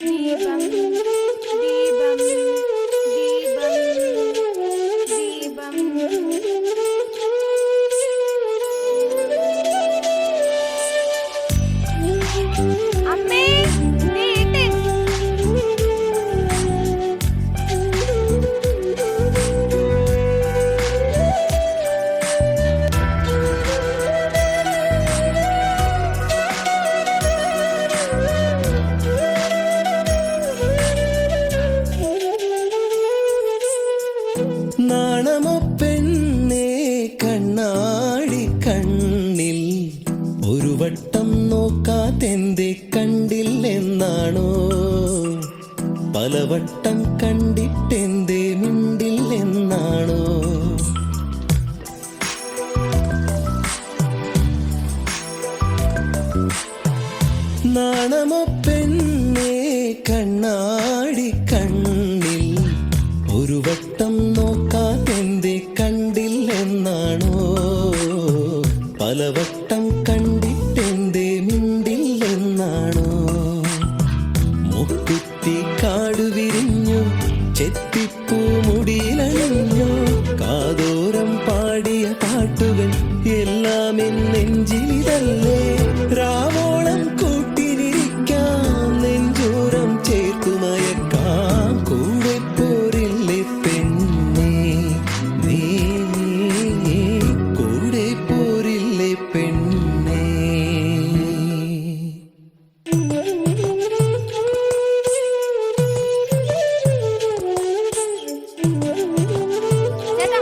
ദീപം ദീപം ദീപം ദീപം. അമ്മേ, ദേ ഇട്ട്. നാണമോ പെണ്ണേ കണ്ണാടി കണ്ണിൽ ഒരു വട്ടം നോക്കാതെന്തേ കണ്ടില്ലെന്നാണോ? പലവട്ടം കണ്ടിട്ടെന്തേ മിണ്ടില്ലെന്നാണോ? നാണമോ പെണ്ണേ കണ്ണാടി കണ്ണിൽ ഒരു വട്ടം നോക്കാതെന്തേ കണ്ടില്ലെന്നാണോ? പലവട്ടം കണ്ടിട്ടെന്തേ മിണ്ടില്ലെന്നാണോ? മുക്കുത്തി കാടു വിരിഞ്ഞു, ചെത്തിപ്പൂ മുടിയിലണിഞ്ഞു, കാതോരം പാടിയ പാട്ടുകൾ എല്ലാം എന്നെഞ്ചിലിതല്ലേ? രാവോളം കൂട്ടിനിരിക്കാം, നെഞ്ചോരം ചേർത്തുമയക്കാം, കൂടെ പോരില്ലേ പെണ്ണേ നീ, കൂടെ പോരില്ലേ പെണ്ണേ? ചേട്ടാ,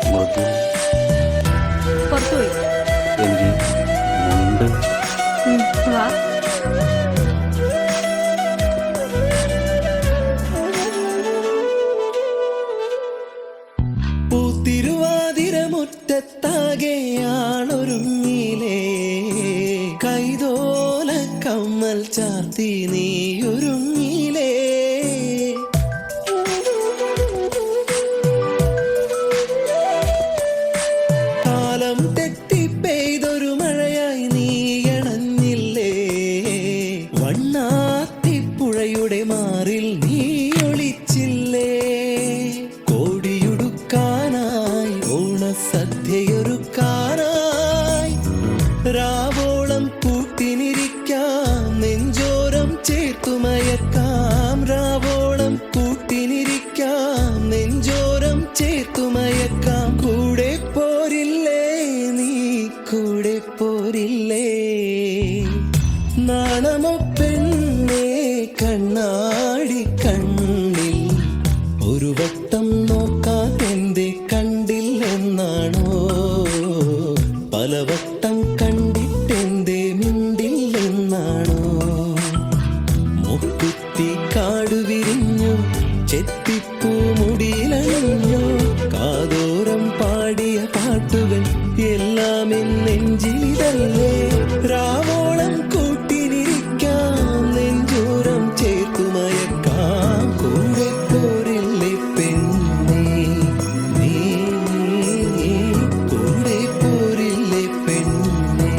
മൃദു പുറത്തുപോയി. എനിക്ക് മുണ്ട് വാ. പൂത്തിരുവാതിര മുറ്റത്താകെയാണൊരുങ്ങിലേ, കൈതോല കമ്മൽ ചാർത്തി നീയൊരുങ്ങിലേ. കാലം തെറ്റി പെയ്തൊരു മഴയായി നീയണഞ്ഞില്ലേ, വണ്ണാത്തിപ്പുഴയുടെ മാറിൽ നീ ഒളിച്ചില്ലേ. കോടിയുടുക്കാനായി ഓണസദ്യയൊരുക്കാനായി രാവോളം കൂട്ടിനിരിക്കാം, നെഞ്ചോരം ചേർത്തുമയക്കാം. രാവോളം കൂട്ടിനിരിക്കാം, നെഞ്ചോരം ചേർത്തുമയക്കാം, കൂടെ പോരില്ലേ നീ, കൂടെ പോരില്ലേ? നാണമോ പെണ്ണേ കണ്ണാടി കണ്ണിൽ ഒരു വട്ടം നോക്കാതെന്തേ കണ്ടില്ലെന്നാണോ? പലവട്ടം കണ്ടിട്ടെന്തേ മിണ്ടില്ലെന്നാണോ? മുക്കുത്തി കാടു വിരിഞ്ഞു, ചെത്തിപ്പൂ മുടിയിലണിഞ്ഞു, കാതോരം പാടിയ പാട്ടുകൾ എല്ലാം എന്നെഞ്ചിലിതല്ലേ? രാവോളം കൂട്ടിനിരിക്കാം, നെഞ്ചോരം ചേർത്തുമയക്കാം, കൂടെ പോരില്ലേ പെണ്ണേ നീ, കൂടെ പോരില്ലേ പെണ്ണേ?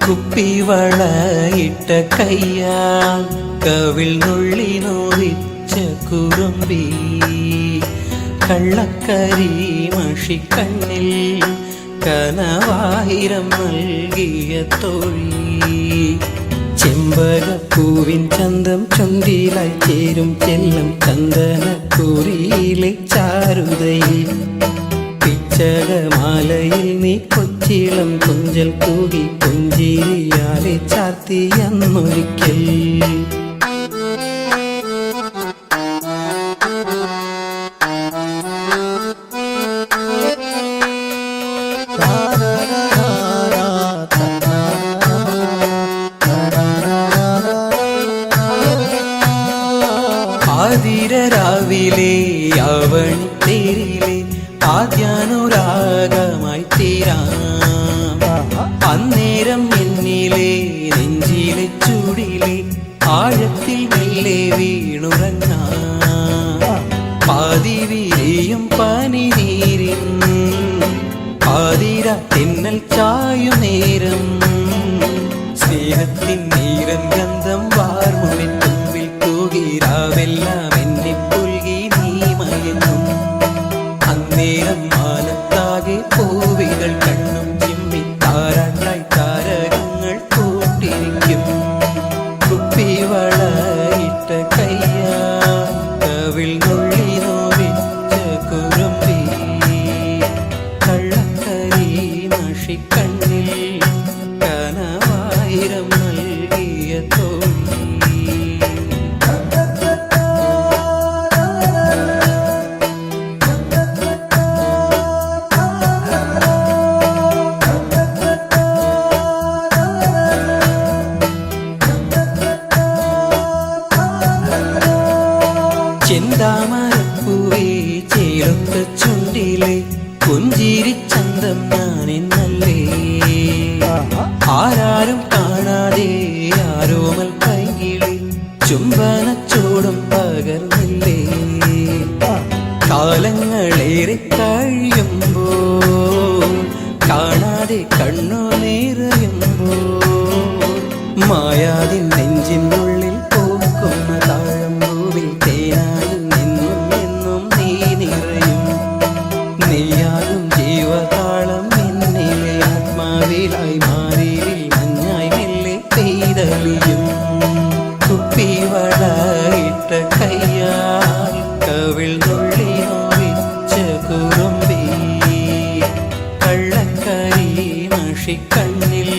കുപ്പിവളയിട്ട കയ്യാൽ കവിൾ നുള്ളി നോവിച്ച കുറുമ്പി കള്ളക്കരി മഷിക്കണ്ണിൽ കനവായിരം നൽകിയ തോഴി ചെമ്പകപ്പൂവിൻ ചന്തം ചുണ്ടിലായി ചേരും ചെല്ലം ചന്ദനക്കുറിയിലെ ചാരുതയിൽ പിച്ചകമാലയിൽ നീ കൊച്ചിളം കുഞ്ചൽ കൂകി പുഞ്ചിരിയാലെ ചാർത്തിയെന്നൊരിക്കൽ ആതിരരാവിലെ അവണിത്തേരിലെ ആദ്യാനുരാഗമായി തീരാം അന്നേരം എന്നിലെ നെഞ്ചിലെ ചൂടിലെ ആഴത്തിൽ മെല്ലെ വീണുറങ്ങാം പാതി വിരിയും പനിനീരിൻ ആതിര തെന്നൽ ചായു നേരം സ്നേഹത്തിൻ നീരൻ ഗന്ധം വാർമുവിൻ തുമ്പിൽ തൂകിരാവെല്ലാം എന്നെ പുൽകി നീ മയങ്ങും അന്നേരം മാനത്താകെ പൂവികൾ കണ്ണും ചിമ്മി താരാട്ടായി താരകങ്ങൾ കൂട്ടിരിക്കും കുപ്പിവളയിട്ട കയ്യാ കവിൾ നുള്ളി നോവിച്ച കുറുമ്പി കള്ളക്കരി മഷിക്കണ്ണിൽ കനവായിരം നൽകിയ തോഴി ചെന്താമരപ്പൂവേ ചേലൊത്ത ചുണ്ടിലെ പുഞ്ചിരിച്ചന്തം ഞാനെന്നല്ലേ ആരാരും കാണാതെ ആരോമൽ കൈകിളി ചുംബനച്ചൂടും പകർന്നില്ലേ കാലങ്ങളേറെ കഴിയുമ്പോ കാണാതെ കണ്ണു നിറയുമ്പോ മായാതിൻ നെഞ്ചിനുള്ളിൽ പൂക്കുന്ന താഴമ്പൂവിൽ തേനായും നിന്നും എന്നും നീ നിറയും നീയാകും ജീവതാളം എന്നിലെ ആത്മാവിലായി മാറിയിൽ മഞ്ഞായി മെല്ലെ പെയ്തളിയും കുപ്പിവളയിട്ട കയ്യാൽ കവിൾ നുള്ളി നോവിച്ച കുറുമ്പി കള്ളക്കരി മഷിക്കണ്ണിൽ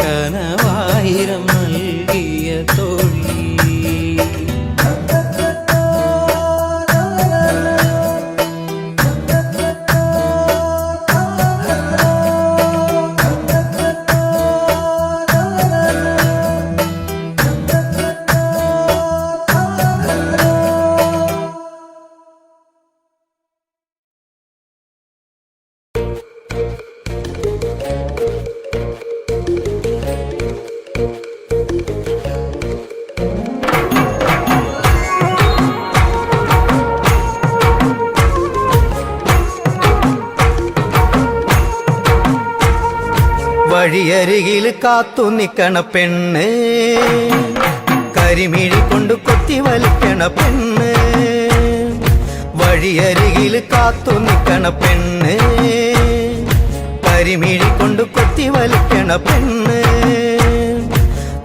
കനവായിരം നൽകിയ തോഴി വഴിയരികിൽ കാത്തു നിക്കണ പെണ്ണ് കരിമിഴി കൊണ്ട് കൊത്തി വലിക്കണ പെണ്ണ് വഴിയരികിൽ കാത്തു നിക്കണ പെണ്ണ് കരിമിഴി കൊണ്ട് കൊത്തി വലിക്കണ പെണ്ണ്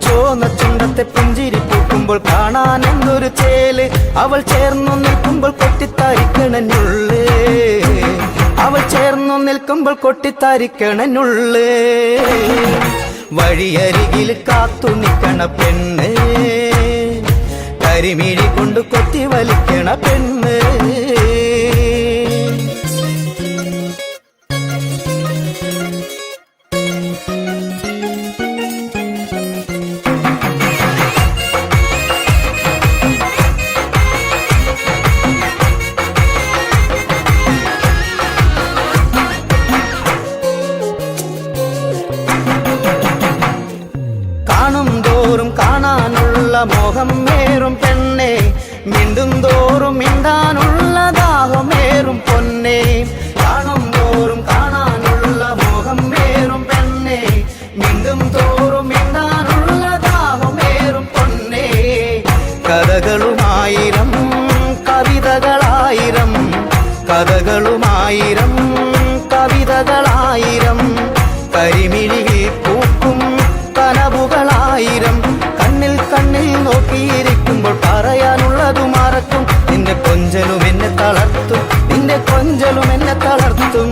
ചോന്ന ചുണ്ടത്തെ പുഞ്ചിരി പൂക്കുമ്പോൾ കാണാൻ എന്തൊരു ചേല് അവൾ ചേർന്നു നിൽക്കുമ്പോൾ കൊട്ടിത്താരിക്കണനുള്ളേ അവൾ ചേർന്നു നിൽക്കുമ്പോൾ കൊട്ടിത്താരിക്കണനുള്ളേ വഴിയരികിൽ കാത്തു നിൽക്കണ പെണ്ണ് കരിമിഴി കൊണ്ട് കൊത്തി വലിക്കണ പെണ്ണ് മോഹം ഏറും പെണ്ണെ മിണ്ടും തോറും മിണ്ടാനോ പടർത്തും.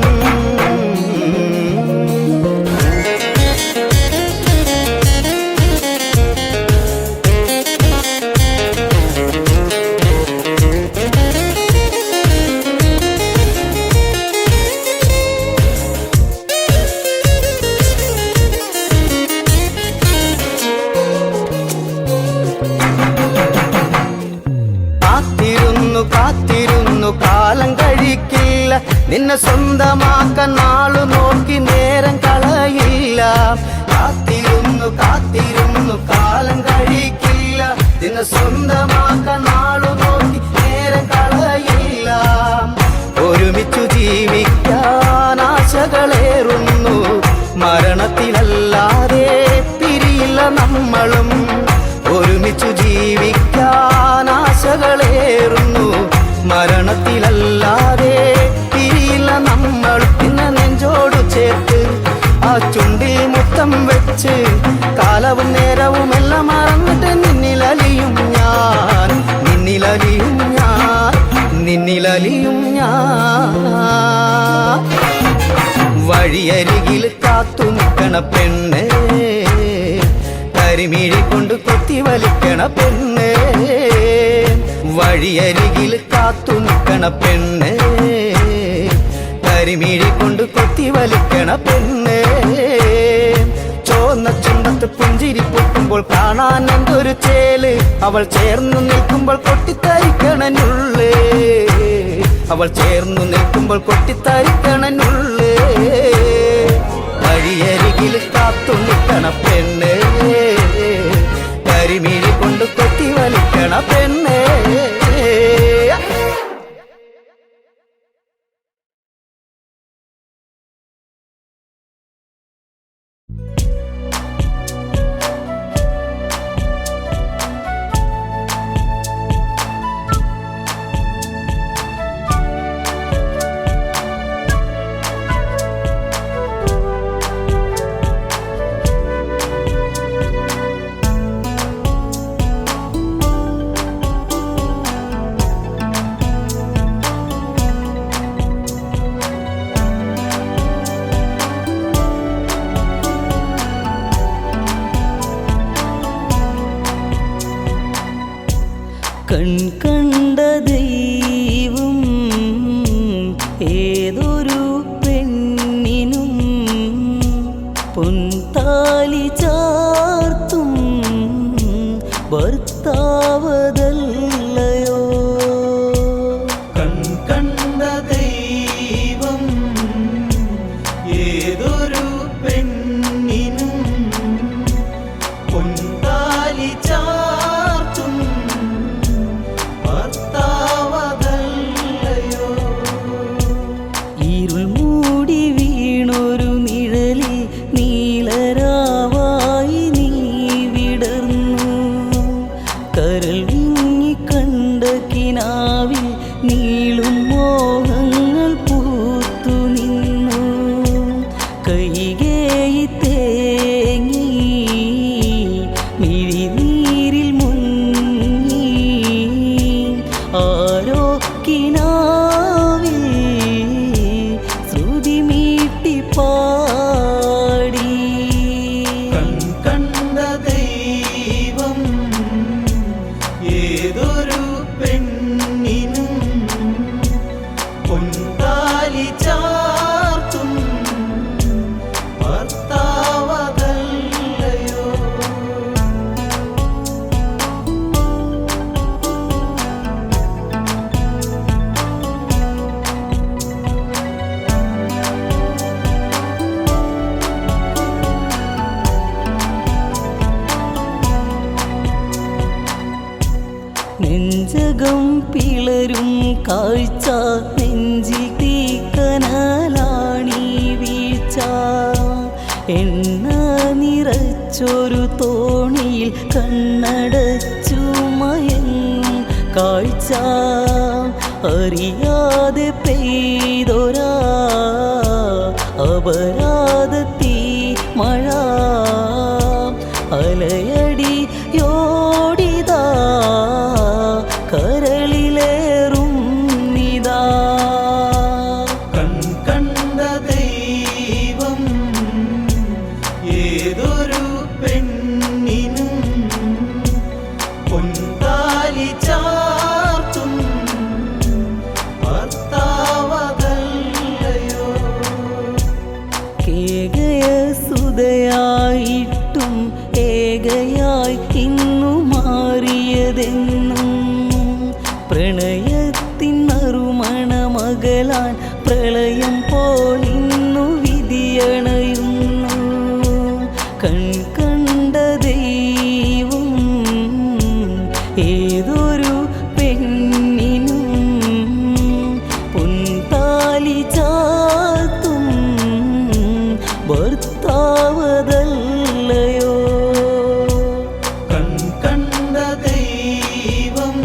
കാത്തിരുന്നു കാലം കഴിക്കില്ല, നിന്നെ സ്വന്തമാക്കാൻ നാളു നോക്കി നേരം കളയില്ല. കാത്തിരുന്നു കാലം കഴിക്കില്ല, നിന്നെ സ്വന്തമാക്കാൻ നാളു നോക്കി നേരം കളയില്ല. ഒരുമിച്ചു ജീവിക്കാൻ ആശകളേറുന്നു, മരണത്തിലല്ലാതെ പിരിയില്ല നമ്മളും. ഒരുമിച്ചു ജീവിക്കാൻ ആശകളേറുന്നു, മരണത്തിലല്ലാതെ പിരിയില്ല നമ്മൾ. പിന്നെ നെഞ്ചോടു ചേർത്ത് ആ ചുണ്ടിൽ മുത്തം വെച്ച് കാലവും നേരവും എല്ലാം മറന്നിട്ട് നിന്നിലലിയും ഞാൻ, നിന്നിലലിയും ഞാൻ, നിന്നിലലിയും ഞാൻ. വഴിയരികിൽ കാത്തു നിൽക്കണ പെണ്ണ്, കരിമിഴി കൊണ്ട് കൊത്തി വലിക്കണ പെണ്ണ്. വഴിയരികിൽ കാത്തു നിൽക്കണ പെണ്ണ്, കരിമിഴി കൊണ്ട് കൊത്തി വലിക്കണ പെണ്ണ്. ചോന്ന ചുണ്ടത്ത് പുഞ്ചിരി പൊട്ടുമ്പോൾ കാണാൻ എന്തൊരു ചേല്, അവൾ ചേർന്നു നിൽക്കുമ്പോൾ കൊട്ടിത്തരിക്കണനുള്ളേ, അവൾ ചേർന്നു നിൽക്കുമ്പോൾ കൊട്ടിത്തരിക്കണനുള്ളേ. വഴിയരികിൽ കാത്തു നിൽക്കണ പെണ്ണ്, കരിമിഴി കൊണ്ട് കൊത്തി വലിക്കണ പെണ്ണ്. കണ്ട ദൈവം ഏതൊരു പെണ്ണിനും പൊൻതാലി ചാർത്തും ഭർത്താവതല്ലയോ. കണ്ട ദൈവം ഏതൊരു പെണ്ണിനും പൊൻതാലി ചാർത്തും ഭർത്താവതല്ലയോ. ഇരുൾ മൂടി വീണൊരു നിഴലിൽ നീലരാവായി നീ വിടർന്നു. കരൾ വിങ്ങി കണ്ട കിനാവിൽ നീളും മോഹങ്ങൾ പൂത്തു നിന്നു. കൈകേയി തേങ്ങി മിഴിനീരിൽ മുങ്ങി ആരോ കിനാവിൽ ശ്രുതി മീട്ടി പാടി. കണ്ട ദൈവം ഏതൊരു പെണ്ണിനും പൊൻതാലി ചാർത്തും ഭർത്താവതല്ലയോ. നെഞ്ചകം പിളരും കാഴ്ച, നെഞ്ചിൽ തീക്കനലാണീ വീഴ്ച. എണ്ണ നിറച്ചൊരു തോണിയിൽ കണ്ണടച്ചു മയങ്ങും കാഴ്ച. അറിയാതെ പെയ്തൊരാ അപരാധത്തീ മഴ. അലയടിയോടിതാ കരളിലേറും നിതാ. ഏകയസുതയായിട്ടും ഏകയായി ഇന്നു മാറിയതെന്നും പ്രണയത്തിൻ നറുമണ മകളാൻ പ്രളയം പോലിന്നു വിധിയണയുന്നു കണ്ട ദൈവം ഏതൊരു പെണ്ണിനും പൊൻതാലി ചാത്തും ഭർത്താവതല്ലയോ കണ്ട ദൈവം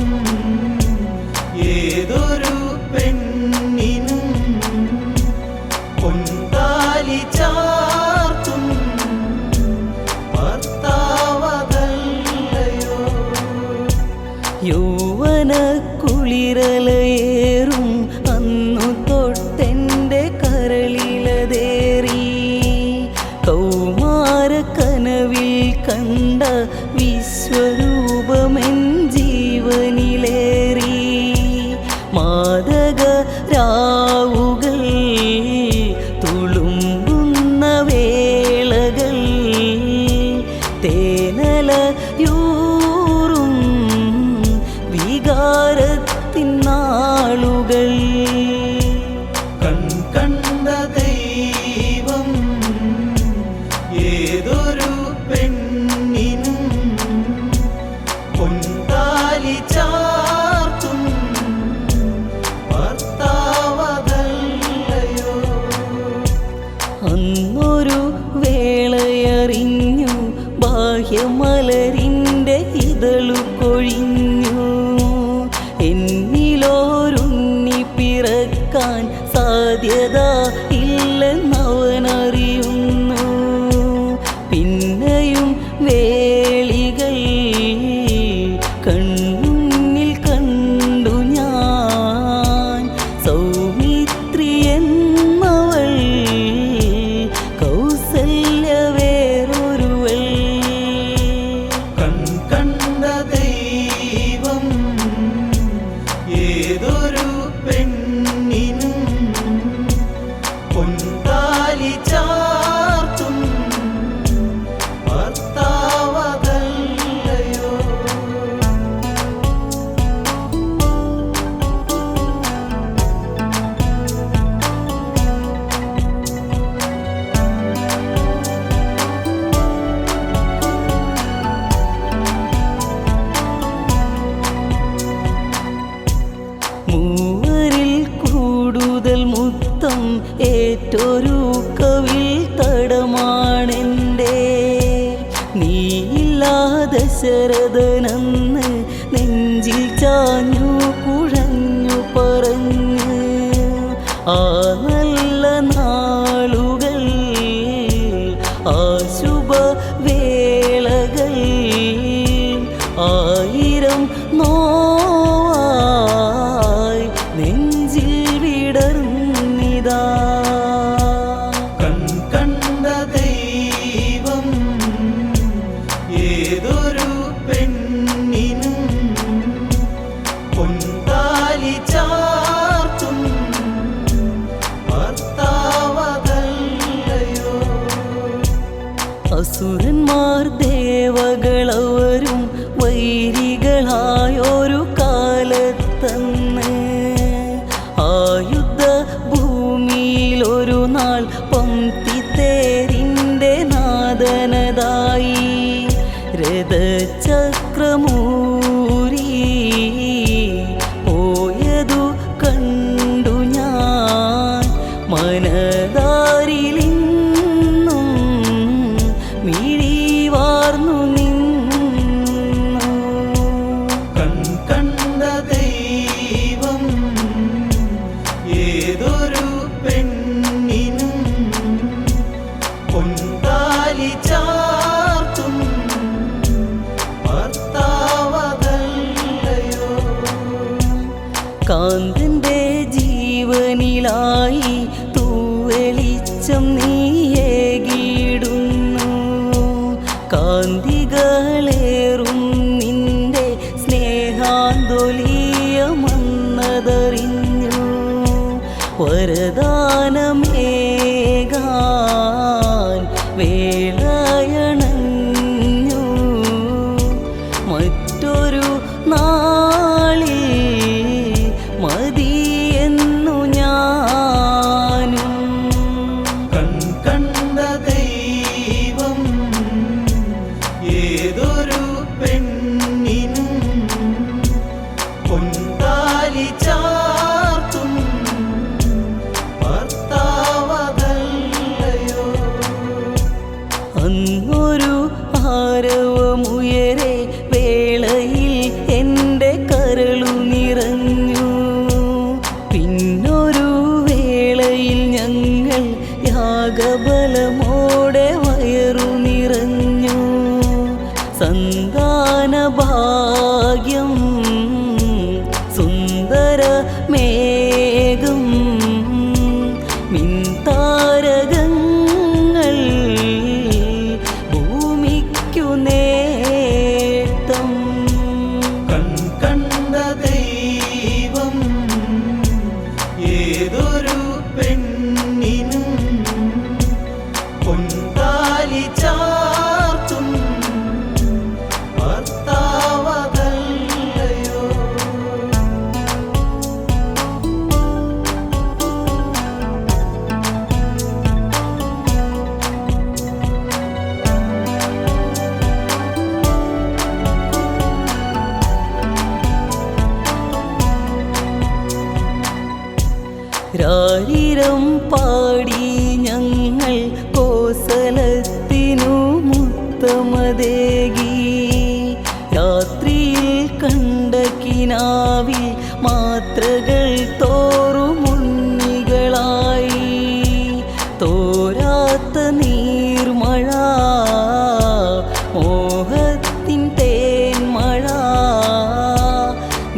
ഏതൊരു പെണ്ണിനും പൊൻതാലി ചാർത്തും ഭർത്താവതല്ലയോ യൗവന കുളിരലയേറും അന്നു തൊട്ടെൻ്റെ കരളിലതേറി കൗമാര കനവിൽ കണ്ട വിശ്വരൂപമെൻ ജീവനിലേറി മാദക രാവുകൾ തുളുമ്പുന്ന വേളകൾ തേനലയൂറും വികാരത്തിൻ നാളുകൾ കണ്ട ദൈവം ഏതൊരു പെണ്ണിനും പൊൻതാലി ചാർത്തും ഭർത്താവതല്ലയോ അന്നൊരു വേളയറിഞ്ഞു ബാഹ്യമലരിൻ്റെ ഇതളു കൊഴിഞ്ഞു എന്നിലോരുണ്ണി പിറക്കാൻ സാധ്യത ഇല്ലെന്നവനറിയുന്നു പിന്നെയും വേളികൾ കൺമുന്നിൽ കണ്ടു ഞാൻ സൗമിത്രി എന്നവൾ കൗസല്യ വേറൊരുവൾ കണ്ട ദൈവം ഏതൊരു പെണ്ണിനും പൊൻതാലി ചാർത്തും ഭർത്താവതല്ലയോ മൂവരിൽ കൂടുതൽ മുത്തം ഏറ്റൊരു കവിൽ തടമാണെൻ്റെ നീയില്ലാതെ ശരദനെന്ന് നെഞ്ചിൽ ചാഞ്ഞു കുഴഞ്ഞു പറഞ്ഞു ആ നല്ല നാളുകൾ ആ ശുഭ വേളകൾ ആയിരം നോവായി നെഞ്ചിൽ വിടർന്നിതാ കണ്ട ദൈവം ഏതൊരു പെണ്ണിനും പൊൻതാലി ചാർത്തും ഭർത്താവതല്ലയോ അസുരന്മാർ ദേവകളവരും വൈരികളായൊരു കാലത്തന്ന് ആയുധ ഭൂമിയിലൊരു നാൾ പംക്തിത്തേരിൻ്റെ നാദനതായി രഥചക്രമൂരി പോയതു കണ്ടു ഞാൻ മനതാരിലിന്നും മിഴിവാർന്നു നിന്നു കണ്ട ദൈവം ഏതൊരു പെണ്ണിനും പൊൻതാലി ചാർത്തും ഭർത്താവതല്ലയോ കാന്തന്റെ ജീവനിലായി തൂവെളിച്ചം നീയേകിടുന്നു കാന്തികളേറും നിന്റെ സ്നേഹാന്തോലീയമന്നതറിഞ്ഞു വരദാനമേകാൻ ഞങ്ങൾ യാഗബലമോടെ വയറു നിറഞ്ഞു. സന്താന ഭാഗ്യം സുന്ദരമേഘം മിൻതാരകങ്ങൾ ഭൂമിക്കു നേട്ടം. കണ്ട ദൈവം ഏതൊരു പെണ്ണിനും പൊൻതാലി ചാർത്തും ഭർത്താവതല്ലയോ. രാരിരം പാടി ഞങ്ങൾ കോസലത്തിനു മുത്തമതേകി. രാത്രിയിൽ കണ്ട കിനാവിൽ മാത്രകൾ തോറുമുണ്ണികളായി. തോരാത്ത നീർമഴ മോഹത്തിൻ തേന്മഴ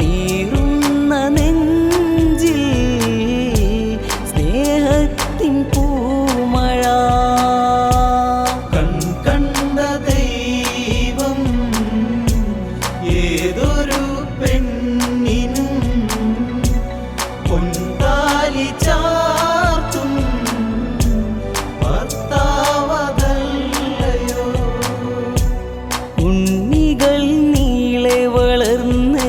നീറുന്ന നെഞ്ചിൽ സ്നേഹത്തിൻ പൂമഴ. കണ്ട ദൈവം ഏതൊരു പെണ്ണിനും പൊൻതാലി ചാർത്തും ഭർത്താവതല്ലയോ. ഉണ്ണികൾ നീളെ വളർന്ന്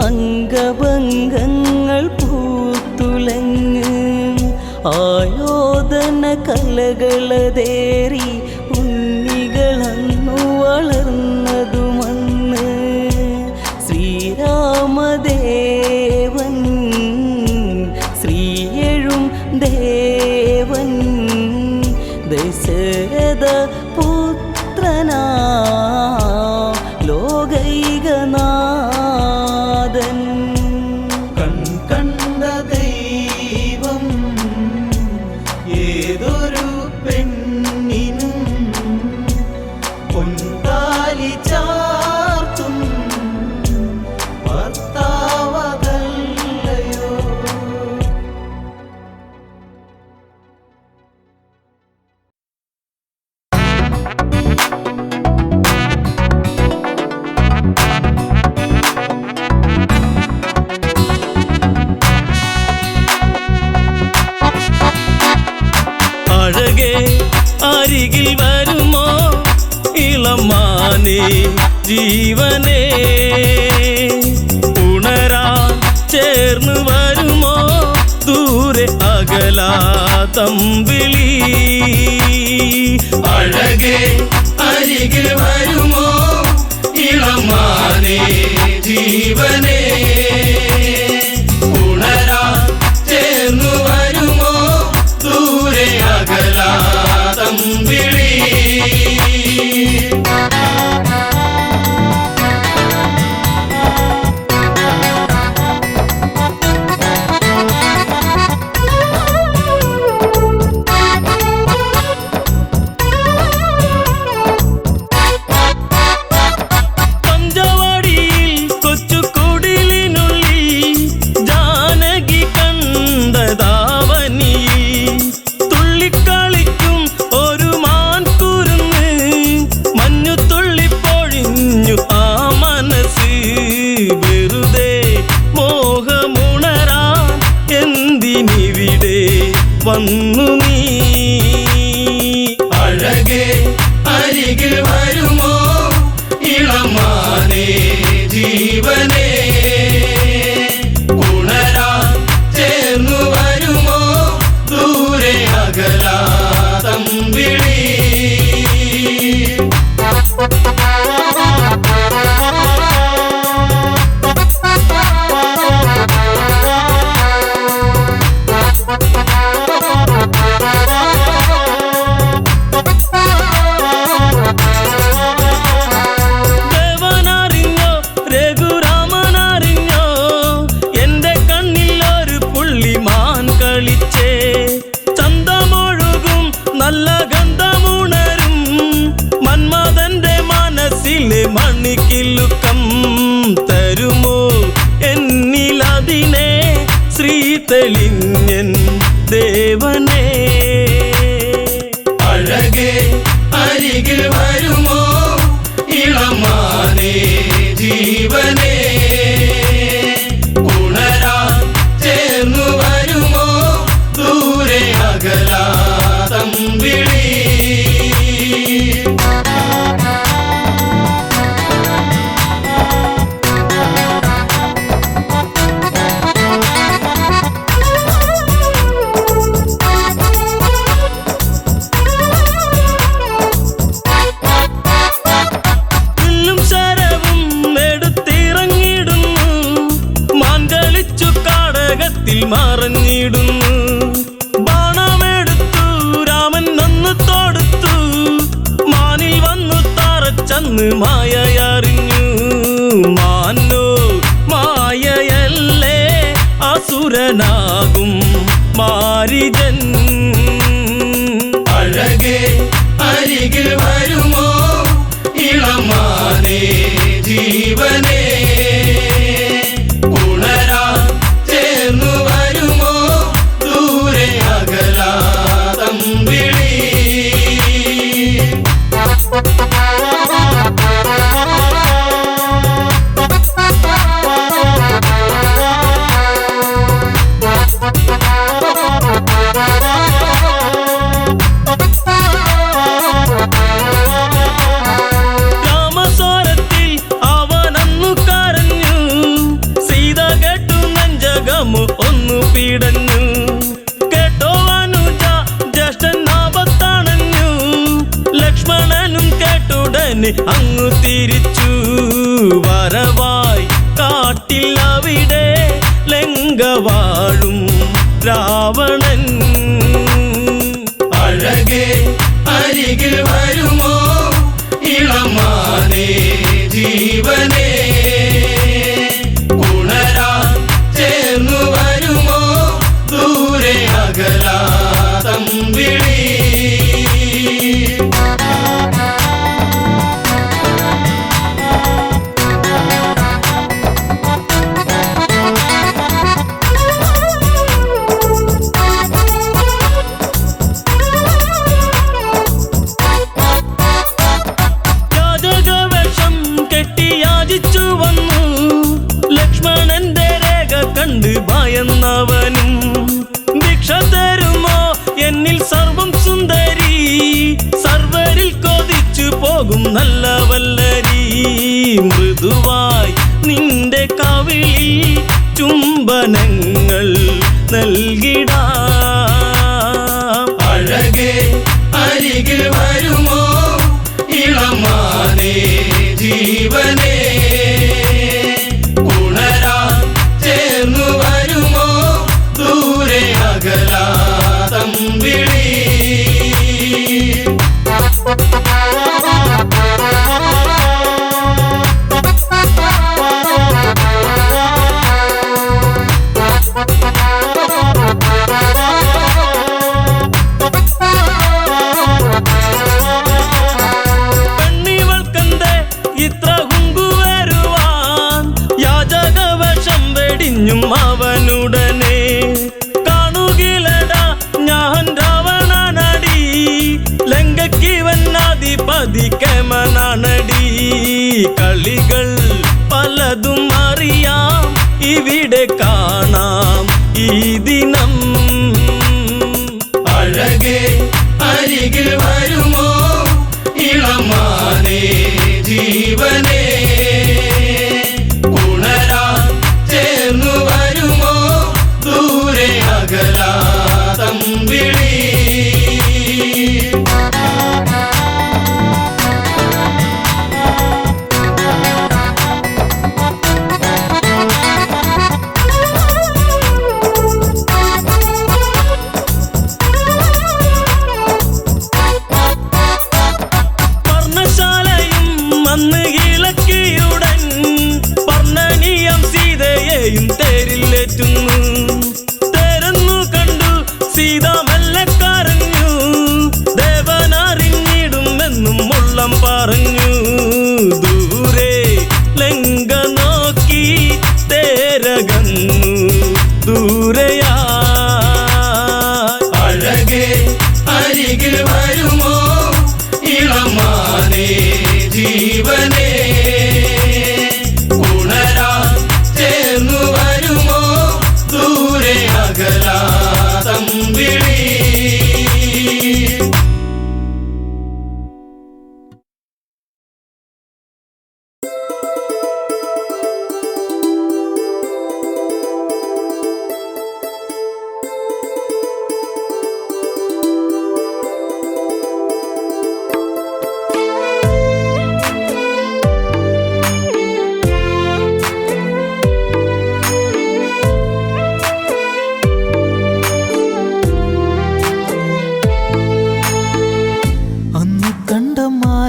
അംഗഭംഗങ്ങൾ പൂത്തുലങ്ങ്. ആയോധന കലകളതേറി ഉണ്ണികളന്നു വളർന്നതുമന്ന്. ശ്രീരാമദേവൻ ശ്രീയഴും ദേവൻ ദശരഥ പുത്രനാ ലോകൈകനാഥൻ. കണ്ട ദൈവം ഏതൊരു പെണ്ണിനും പൊൻതാലി ചാർത്തും ഭർത്താവതല്ലയോ. അഴകേ അരികിൽ വരുമോ ഇളമാനേ ജീവനേ. ഉണരാൻ ചേർന്ന് വരുമോ ദൂരെ അകലാതമ്പിളി. അഴകേ അരികിൽ വരുമോ ഇളമാനേ ജീവനേ. ഉണരാൻ ചേർന്നു വരുമോ ദൂരെ അകലാതമ്പിളി. പഞ്ചവാടിയിൽ കൊച്ചുകുടിലിനുള്ളിൽ ജാനകി കണ്ടതാവനിയിൽ തുള്ളിക്കളിക്കും ഒരു മാ മനസ്സിലെ മണിക്കിലുക്കം തരുമോ എന്നിലതിനെ ശ്രീ തെളിഞ്ഞൻ ദേവനേ. അഴകേ അരികിൽ വരുമോ ഇളമാനേ ജീവനേ. ഉണരാൻ ചേർന്നു വരുമോ ദൂരെ അകലാതം വിളി. മറഞ്ഞിടുന്നു ബാണമെടുത്തു രാമൻ നന്നു തൊടുത്തു. മാനിൽ വന്നു തറച്ചന്ന് മായയറിഞ്ഞു. മാനോ മായയല്ലേ അസുരനാകും മാരിജൻ. അഴകേ അരികിൽ വരുമോ ഇളമാനേ ജീവനേ. ഉണരാൻ ചേർന്നു വരുമോ ദൂരെ അകലാതം വിളി. രാമസ്വരത്തിൽ അവനന്നു കരഞ്ഞു. സീത കേട്ടു നെഞ്ചകമു ഒന്നു പീടഞ്ഞു. കേട്ടോ അനുജ ജ്യേഷ്ഠൻ ആപത്തണഞ്ഞു. ലക്ഷ്മണനും കേട്ടുടനെ അങ്ങു തിരിച്ചു. വരവായി കാട്ടിൽ അവിടെ ലങ്ക വാഴും രാവണൻ. അഴകേ അരികിൽ വരുമോ ഇളമാനേ ജീവനേ. ഉണരാൻ ചേർന്നു വരുമോ ദൂരെ അകലാതം വിളി. യാചകവേഷം കെട്ടി യാചിച്ചു വന്നു. ലക്ഷ്മണന്റെ രേഖ കണ്ട് ഭയന്നവനും ഭിക്ഷ തരുമോ എന്നിൽ സർവം സുന്ദരി. സർവരിൽ കൊതിച്ചു പോകും നല്ല വല്ലരി. മൃദുവായി നിന്റെ കവിളിൽ ചുംബനങ്ങൾ നൽകിടാം. അഴകേ അരികിൽ വരുമോ ഇളമാനേ ജീവനേ. ഉണരാൻ ചേർന്നു വരുമോ ദൂരെ അകലാതം വിളി. പെണ്ണിവൾക്കെന്തേ ഇത്ര കുങ്കുവരുവാൻ. യാചകവേഷം വെടിഞ്ഞും അവനുടനെ. കാണുകിലടാ ഞാൻ രാവണനടി. ലങ്കയ്ക്കിവനാധിപതി കേമനാണടി. കളികൾ പലതും അറിയാം ഇവിടെ കാണാം ഈ ദിനം. അഴകേ അരികിൽ വരുമോ ഇളമാനേ ജീവനേ. ഉണരാൻ ചേർന്നു വരുമോ ദൂരെ അകലാതം വിളി. പർണശാലയും അന്ന് ഇളക്കിയുടൻ പർണനീയം സീതയെയും തേരിലേറ്റുന്നു. തേരെന്നു കണ്ടു സീത മെല്ലെ കരഞ്ഞു. ദേവനറിഞ്ഞിടുമെന്നും ഉള്ളം പറഞ്ഞു.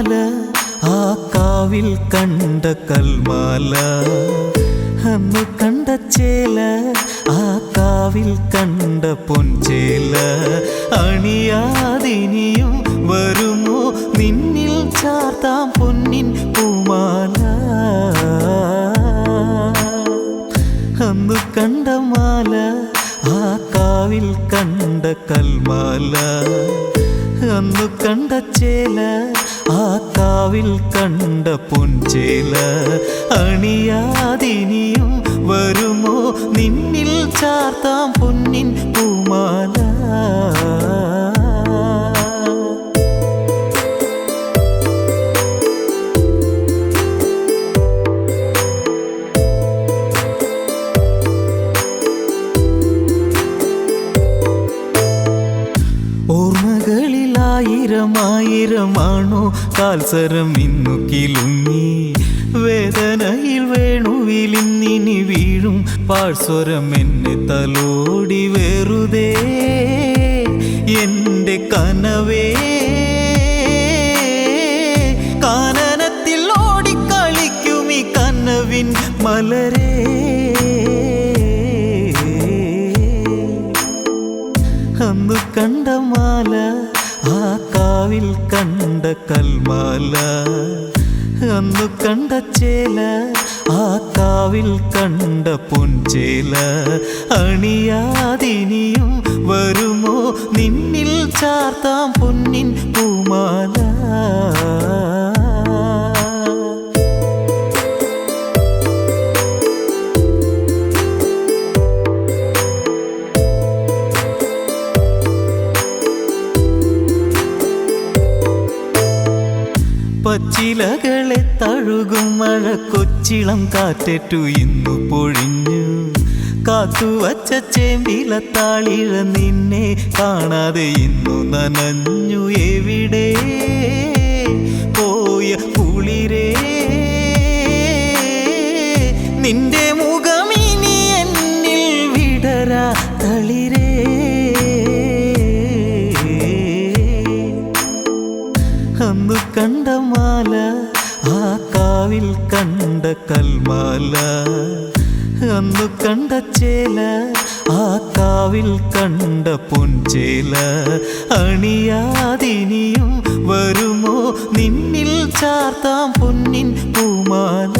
മാല ആ കാവിൽ കണ്ട കൽമാല അന്ന് കണ്ട ചേല ആ കാവിൽ കണ്ട പൊൻചേല അണിയാതിനിയും വരുമോ നിന്നിൽ ചാർത്താം പൊന്നിൻ പൂമാല അന്ന് കണ്ട മാല ആ കാവിൽ കണ്ട കൽമാല അന്നു കണ്ട ചേല ആ കാവിൽ കണ്ട പൊൻചേല അണിയാതിനിയും വരുമോ നിന്നിൽ ചാർത്താം പൊന്നിൻ പൂമാല ഓർമ്മകളിലായിരമായിരമാണോ കാൽസരം ഇന്നു കിലുങ്ങി വേദനയിൽ വേണുവിലിന്നിനി വീഴും പാഴ്സ്വരം എന്നെ തലോടി വെറുതെ എൻ്റെ കനവേ കാനനത്തിൽ ഓടിക്കളിക്കും ഈ കനവിൻ മലരേ അന്നു കണ്ട മാല ആ കാവിൽ കണ്ട കൽമാല അന്നു കണ്ട ചേല ആ കാവിൽ കണ്ട പൊൻചേല അണിയാതിനിയും വരുമോ നിന്നിൽ ചാർത്താം പൊന്നിൻ പൂമാല പച്ചിലകളെ തഴുകും മഴ കൊച്ചിളം കാറ്റേറ്റു ഇന്നു പൊഴിഞ്ഞു കാത്തുവച്ച ചേമ്പില താളിഴ നിന്നെ കാണാതെ ഇന്നു നനഞ്ഞു എവിടെ പോയ കുളിരേ നിന്റെ മുഖമിനി എന്നിൽ വിടരാ തളിരേ അന്നു കണ്ട മാല ആ കാവിൽ കണ്ട കൽമാല അന്നു കണ്ട ചേല ആ കാവിൽ കണ്ട പൊൻചേല അണിയാതിനിയും വരുമോ നിന്നിൽ ചാർത്താം പൊന്നിൻ പൂമാല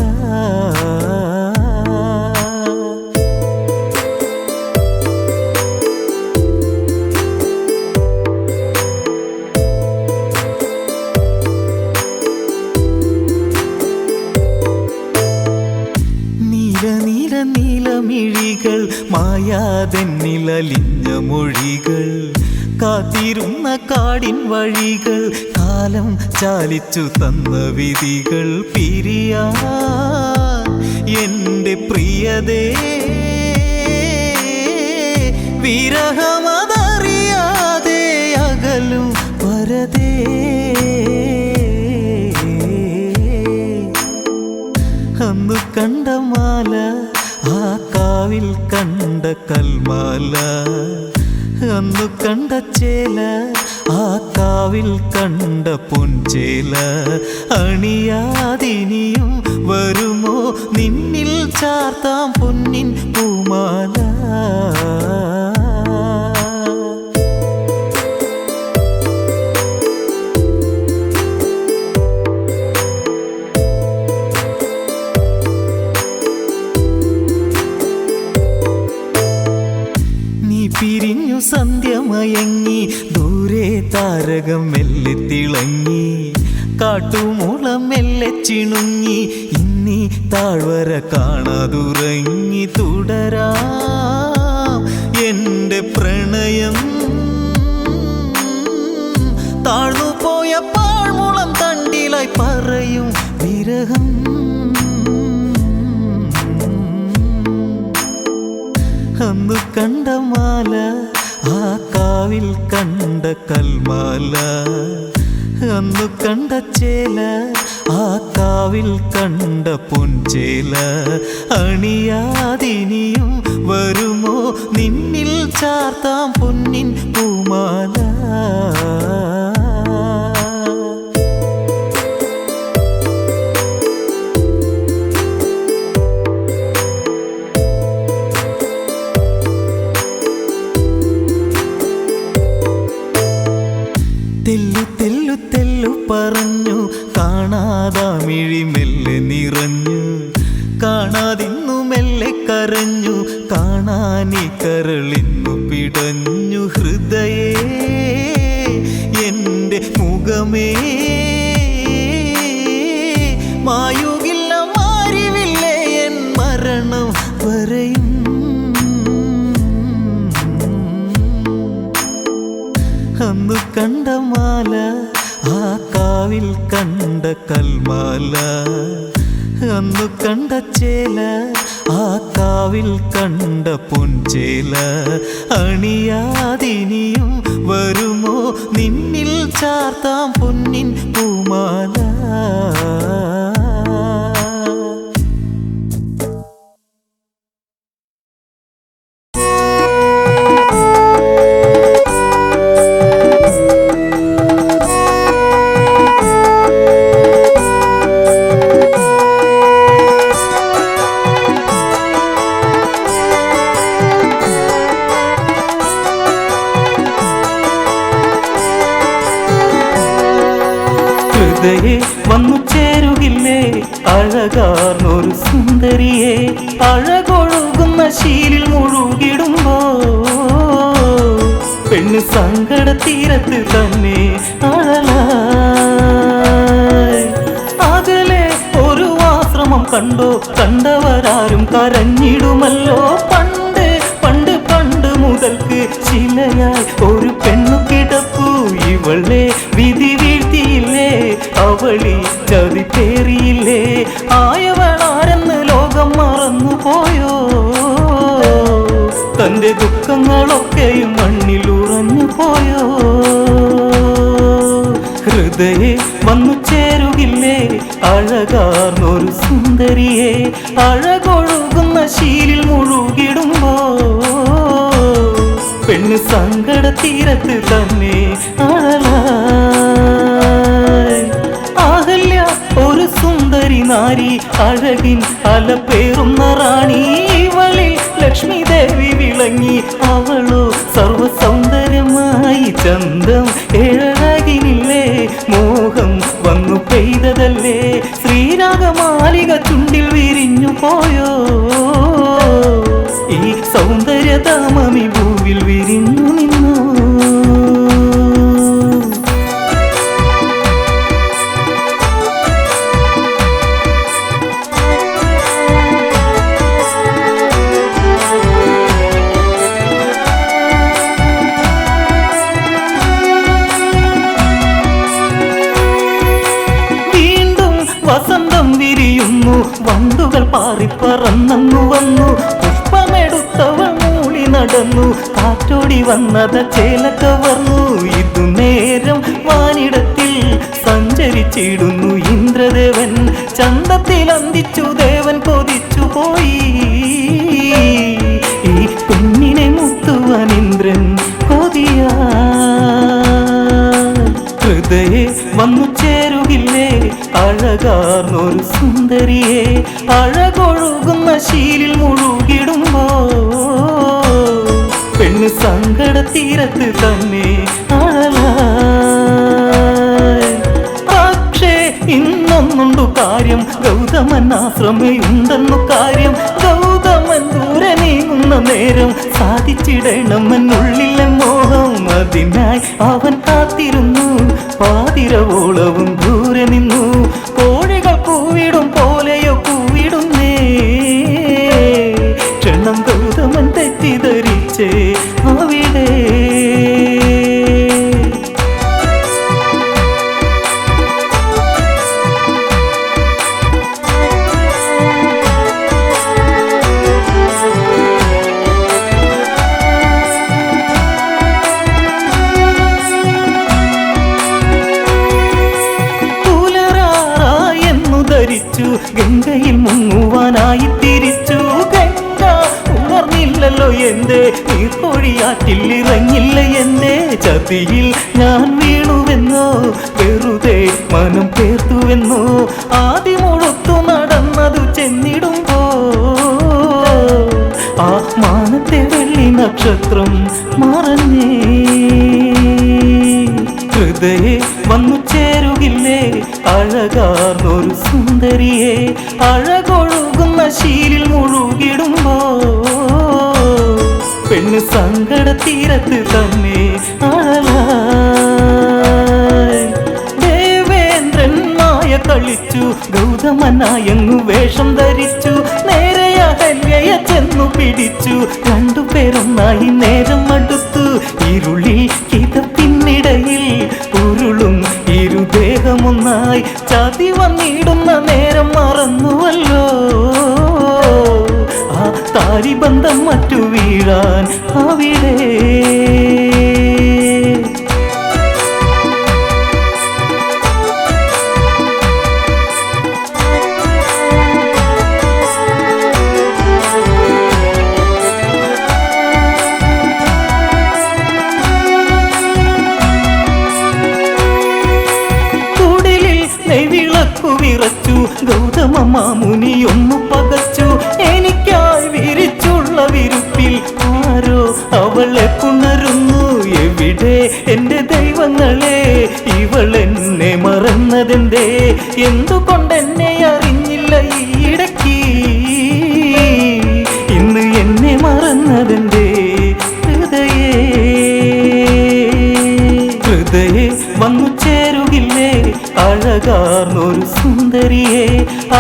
നീലമിഴികൾ മായാതെന്നിലലിഞ്ഞ മൊഴികൾ കാത്തിരുന്ന കാടിൻ വഴികൾ കാലം ചാലിച്ചു തന്ന വിധികൾ പിരിയാ എൻ്റെ പ്രിയതേ വിരഹമതറിയാതെ അകലും വരതേ അന്നു കണ്ട മാല ആ കാവിൽ കണ്ട കൽമാല അന്നു കണ്ട ചേല ആ കാവിൽ കണ്ട പൊൻചേല അണിയാതിനിയും വരുമോ നിന്നിൽ ചാർത്താം പൊന്നിൻ പൂമാല പിരിഞ്ഞു സന്ധ്യമയങ്ങി ദൂരെ താരകം മെല്ലെ തിളങ്ങി കാട്ടുമുളം മെല്ലെ ചിണുങ്ങി ഇന്നീ താഴ്വര കാണാതുറങ്ങി തുടരാം എൻ്റെ പ്രണയം താഴ്ന്നുപോയ പാഴ്മുളം തണ്ടിലായി പറയും വിരഹം അന്നു കണ്ട മാല ആ കാവിൽ കണ്ട കൽമാല അന്നു കണ്ട ചേല ആ കാവിൽ കണ്ട പൊൻചേല അണിയാതിനിയും വരുമോ നിന്നിൽ ചാർത്താം പൊന്നിൻ പൂമാല തെല്ലു തെല്ലു തെല്ലു പറഞ്ഞു കാണാതാമിഴി മെല്ലെ നിറഞ്ഞു കാണാതിന്നു മെല്ലെ കരഞ്ഞു കാണാനി കരളിന്നു പിടഞ്ഞു ഹൃദയേ എൻ്റെ മുഖമേ മായുകില്ല മാറിവില്ലേ എൻ മരണം വരെയും അന്നു കണ്ട മാല ആ കാവിൽ കണ്ട കൽമാല അന്നു കണ്ട ചേല ആ കാവിൽ കണ്ട പൊൻചേല അണിയാതിനിയും വരുമോ നിന്നിൽ ചാർത്താം പൊന്നിൻ പൂമാല ഹൃദയേ വന്നു ചേരുകില്ലേ അഴകാർന്നൊരു സുന്ദരിയെ അഴകൊഴുകുന്ന ശീലിൽ മുഴുകിടുമ്പോ പെണ്ണ് സങ്കട തീരത്ത് തന്നെ അഴലായി അകലെ ഒരു ആശ്രമം കണ്ടോ കണ്ടവരാരും കരഞ്ഞിടുമല്ലോ പണ്ട് പണ്ട് പണ്ട് മുതൽക്ക് ശിലയായി ഒരു പെണ്ണു കിടപ്പു ഇവളെ വിധി വീഴ്ത്തിയില്ലേ അവളി ചതി പേറിയില്ലേ ആയവളാരെന്ന് ലോകം മറന്നു പോയോ തന്റെ ദുഃഖങ്ങളൊക്കെയും മണ്ണിൽ ഉറഞ്ഞു പോയോ ഹൃദയേ വന്നു ചേരുകില്ലേ അഴകാർന്നൊരു സുന്ദരിയെ അഴകൊഴുകുന്ന ശീലിൽ മുഴുകിടുമ്പോ പെണ്ണ് സങ്കട തീരത്ത് തന്നെ അഴലായി അഹല്യ ഒരു സുന്ദരി നാരി അഴകിൻ അലപ്പേറുന്ന റാണി ഇവളിൽ ലക്ഷ്മി ദേവി വിളങ്ങി അവളോ സർവസൗന്ദര്യമായി ചന്തം ഏഴകിനില്ലേ മോഹം വന്നു പെയ്തതല്ലേ ശ്രീരാഗമാലിക ചുണ്ടിൽ വിരിഞ്ഞു പോയോ ഈ സൗന്ദര്യധാമമി ഭൂവിൽ വിരിഞ്ഞു നിന്നു വീണ്ടും വസന്തം വിരിയുന്നു വണ്ടുകൾ പാറിപ്പറന്നു വന്നു പുഷ്പമെടുത്തവൾ മൂളി നടന്നു കാറ്റോടി വന്നത് ചേലക്ക വന്നു ഇതു നേരം വാനിടത്തിൽ സഞ്ചരിച്ചിടുന്നു ഇന്ദ്രദേവൻ ചന്തത്തിൽ അന്തിച്ചു ദേവൻ കൊതിച്ചു പോയി ഈ പെണ്ണിനെ മുത്തുവാൻ ഇന്ദ്രൻ കൊതിയാ ഹൃദയേ വന്നു ചേരുകില്ലേ അഴകാർന്നൊരു സുന്ദരിയെ അഴകൊഴുകുന്ന ശീലിൽ മുഴുകിടുമ്പോ പെണ്ണ് സങ്കട തീരത്ത് തന്നെ അഴലായി പക്ഷേ ഇന്നൊന്നുണ്ടു കാര്യം ഗൗതമൻ ആശ്രമയുണ്ടെന്നു കാര്യം ഗൗതമൻ ദൂരെ നീങ്ങുന്ന നേരം സാധിച്ചിടണമെന്നുള്ളിലെ മോഹം അതിനായി അവൻ കാത്തിരുന്നു പാതിരവോളവും ദൂരെ നിന്നു കോഴികൾ കൂവിടും പോലെയോ കൂവിടുന്നേ ക്ഷണം ഗൗതമൻ തെറ്റിദ്ധരിച്ചേ അവിടെ ഗംഗയിൽ മുങ്ങുവാനായി തിരിച്ചു ഗംഗ ഉണർന്നില്ലല്ലോ എന്തേ നീർക്കൊഴിയാറ്റിൽ ഇറങ്ങില്ല എന്തേ ചതിയിൽ ഞാൻ വീണുവെന്നോ വെറുതെ മനം പേർത്തുവെന്നോ ആദ്യമൊഴുത്തു നടന്നതു ചെന്നിടുമ്പോ ആ മാനത്തെ വെള്ളി നക്ഷത്രം മറഞ്ഞേ ഹൃദയെ വന്നു ചേരുകില്ലേ അഴകാർന്നൊരു സുന്ദരിയെ അഴകൊഴുകുന്ന ശീലിൽ മുഴുകിടുമ്പോ പെണ്ണ് സങ്കട തീരത്ത് തന്നെ അഴലായി ദേവേന്ദ്രൻ മായ കളിച്ചു ഗൗതമനായങ്ങു വേഷം ധരിച്ചു നേരെ അഹല്യയെ ചെന്നു പിടിച്ചു രണ്ടുപേരൊന്നായി നേരം അടുത്തു ഇരുളിൽ കിതപ്പിന്നിടയിൽ ഉരുളും ഇരുദേഹമൊന്നായി ചതി വന്നിടുന്ന നേരം മറന്നുവല്ലോ ആ താരിബന്ധം മറ്റു വീഴാൻ അവിടെ വിറച്ചു ഗൗതമ മാമുനി ഒന്നു പകച്ചു എനിക്കായി വിരിച്ചുള്ള വിരുപ്പിൽ ആരോ അവളെ പുണരുന്നു എവിടെ എന്റെ ദൈവങ്ങളെ ഇവൾ എന്നെ മറന്നതെന്തേ എന്തുകൊണ്ടെന്നെ അറിഞ്ഞില്ല ഈയിടയ്ക്ക് ഇന്ന് എന്നെ മറന്നതെന്തേ ഹൃദയെ വന്നു ചേരുകില്ലേ അഴകാർന്നൊരു സുന്ദരിയെ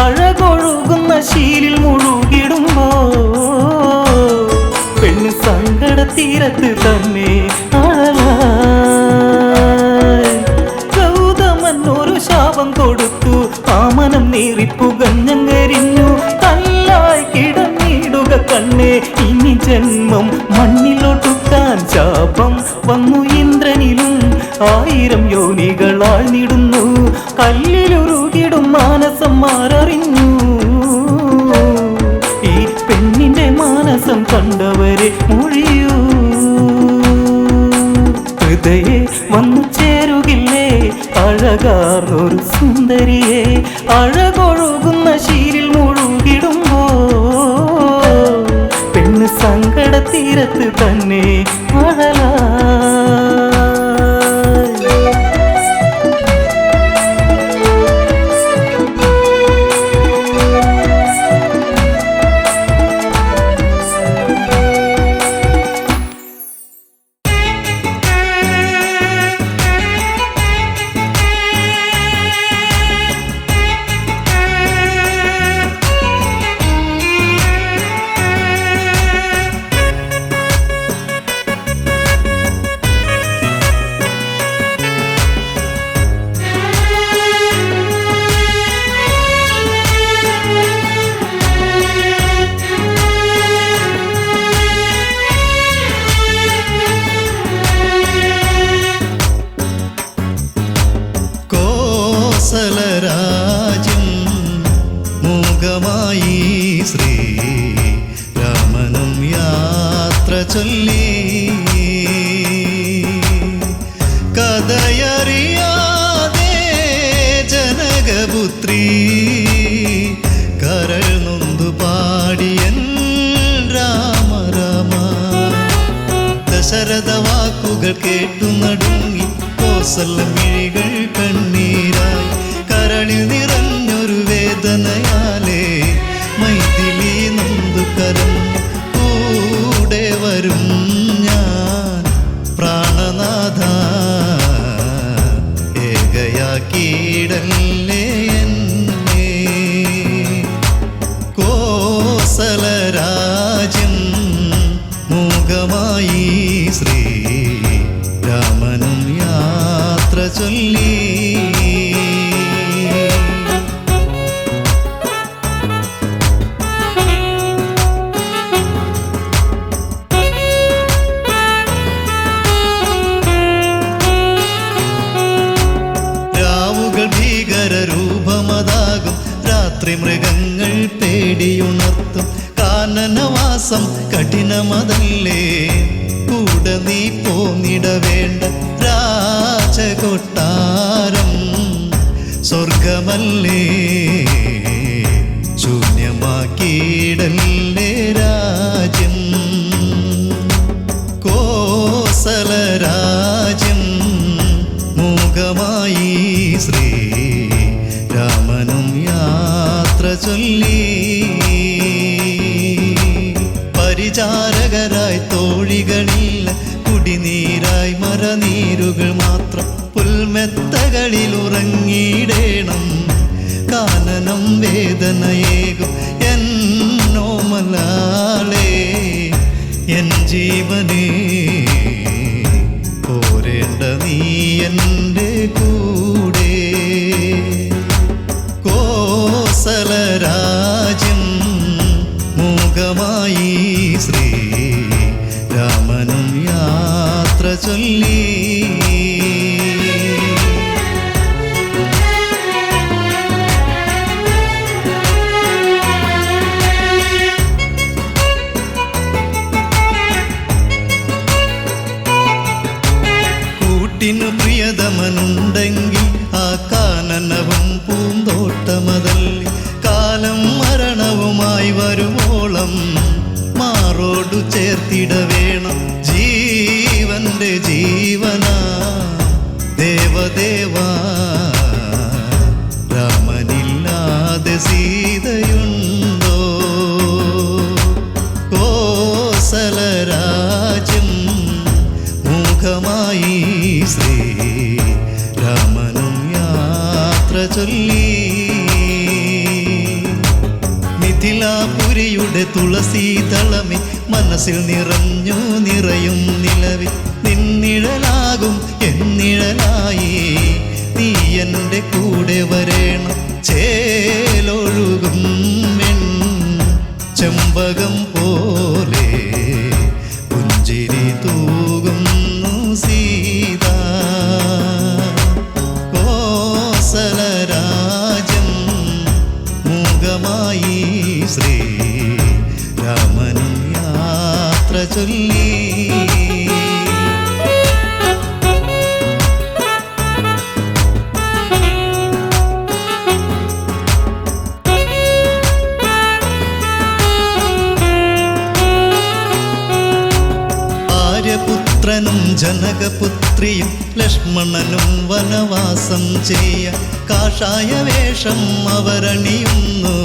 അഴകൊഴുകുന്ന ശീലിൽ മുഴുകിടുമ്പോ പെണ്ണ് സങ്കട തീരത്ത് തന്നെ അഴലായി ഗൗതമൻ ഒരു ശാപം കൊടുത്തു ആമനം നീറിപ്പുകഞ്ഞങ്ങരിഞ്ഞു കല്ലായി കിടന്നിടുക കണ്ണേ ഇനി ജന്മം മണ്ണിലൊട്ടുക്കാൻ ശാപം വന്നു ഇന്ദ്രനിലും 1000 യോനികളാൽ നിടുന്നു കല്ലിലുരുകിടും മാനസം മാററിഞ്ഞു ഈ പെണ്ണിന്റെ മാനസം കണ്ടവരെ മൊഴിയൂ ഹൃദയെ വന്നു ചേരുകില്ലേ അഴകാർന്നൊരു സുന്ദരിയെ അഴകൊഴുകുന്ന ശീലിൽ മുഴുകിടുമ്പോ പെണ്ണ് സങ്കട തീരത്ത് തന്നെ അഴലായി കോസലരാജ്യം മൂകമായി ശ്രീ രാമനും യാത്ര ചൊല്ലി കഥയറിയാതെ ജനകപുത്രി കരൾ നൊന്തു പാടിയൻ രാമ രാമ ദശരഥ വാക്കുകൾ കേട്ടു നടുങ്ങി കോസലമിഴികൾ കണ്ണീരായി കരളിൽ നിറഞ്ഞൊരു വേദനയാലേ മൈഥിലി നൊന്തു കരഞ്ഞു കൂടെ വരും ഞാൻ പ്രാണനാഥ ഏകയാക്കിയിടല്ലേ എന്നെ കോസലരാജ്യം മൂകമായി ശ്രീ രാമനും യാത്ര ചൊല്ലി രാവുകൾ ഭീകരരൂപമതാകും രാത്രി മൃഗങ്ങൾ പേടിയുണർത്തും കാനനവാസം കഠിനമതല്ലേ കൂടെ നീ പോന്നിടവേണ്ട രാജകൊട്ടാരം സ്വർഗമല്ലേ ശൂന്യമാക്കിയിടല്ലേ രാജ്യം കോസലരാജ്യം മൂക മൂകമായി ശ്രീ രാമനും യാത്ര ചൊല്ലി. പരിചാരകരായി തോഴികളില്ല, കുടിനീരായി മരനീരുകൾ മാത്രം. പുൽമെത്തകളിൽ ഉറങ്ങിയിടേണം, കാനനം വേദനയേകും എന്നോമലാളേ എൻ ജീവനേ. പോരേണ്ട നീ എൻ്റെ കൂടെ. കോസലരാജ്യം മൂകമായി ശ്രീ രാമനും യാത്ര ചൊല്ലി. കൂട്ടിനു പ്രിയതമനുണ്ടെങ്കിൽ ആ കാനനവും പൂന്തോട്ടമതല്ലി. കാലം മരണവുമായി വരുവോളം മാറോടു ചേർത്തിട വേണം. ജീവന്റെ ജീവനാ ദേവദേവാ, രാമനില്ലാതെ സീതയുണ്ടോ? കോസലരാജ്യം മൂകമായി ശ്രീ രാമനും യാത്ര ചൊല്ലി. മിഥിലാപുരിയുടെ തുളസീതളമേ മനസ്സിൽ നിറഞ്ഞു നിറയും നിലവിൽ. നിന്നിഴലാകും എന്നിഴലായി നീ എൻ്റെ കൂടെ വരേണം. ചേലൊഴുകും മെൻ ചെമ്പകം പോലെ പുഞ്ചിരി തൂകുന്നു സീത. കോസലരാജ്യം മൂകമായി ശ്രീ രാമനും യാത്ര ചൊല്ലി. ആര്യപുത്രനും ജനകപുത്രിയും ലക്ഷ്മണനും വനവാസം ചെയ്യ കാഷായ വേഷം അവരണിയുന്നു.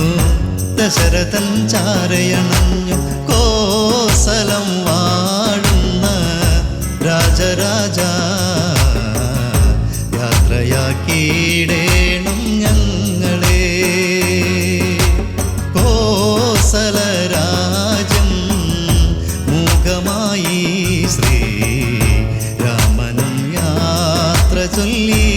ദശരഥൻ ചാരയണഞ്ഞു കോസലം വാഴുന്ന രാജരാജ. യാത്രയാക്കിയിടേണം ഞങ്ങളെ. കോസലരാജ്യം മൂകമായി ശ്രീ രാമനും യാത്ര ചൊല്ലി.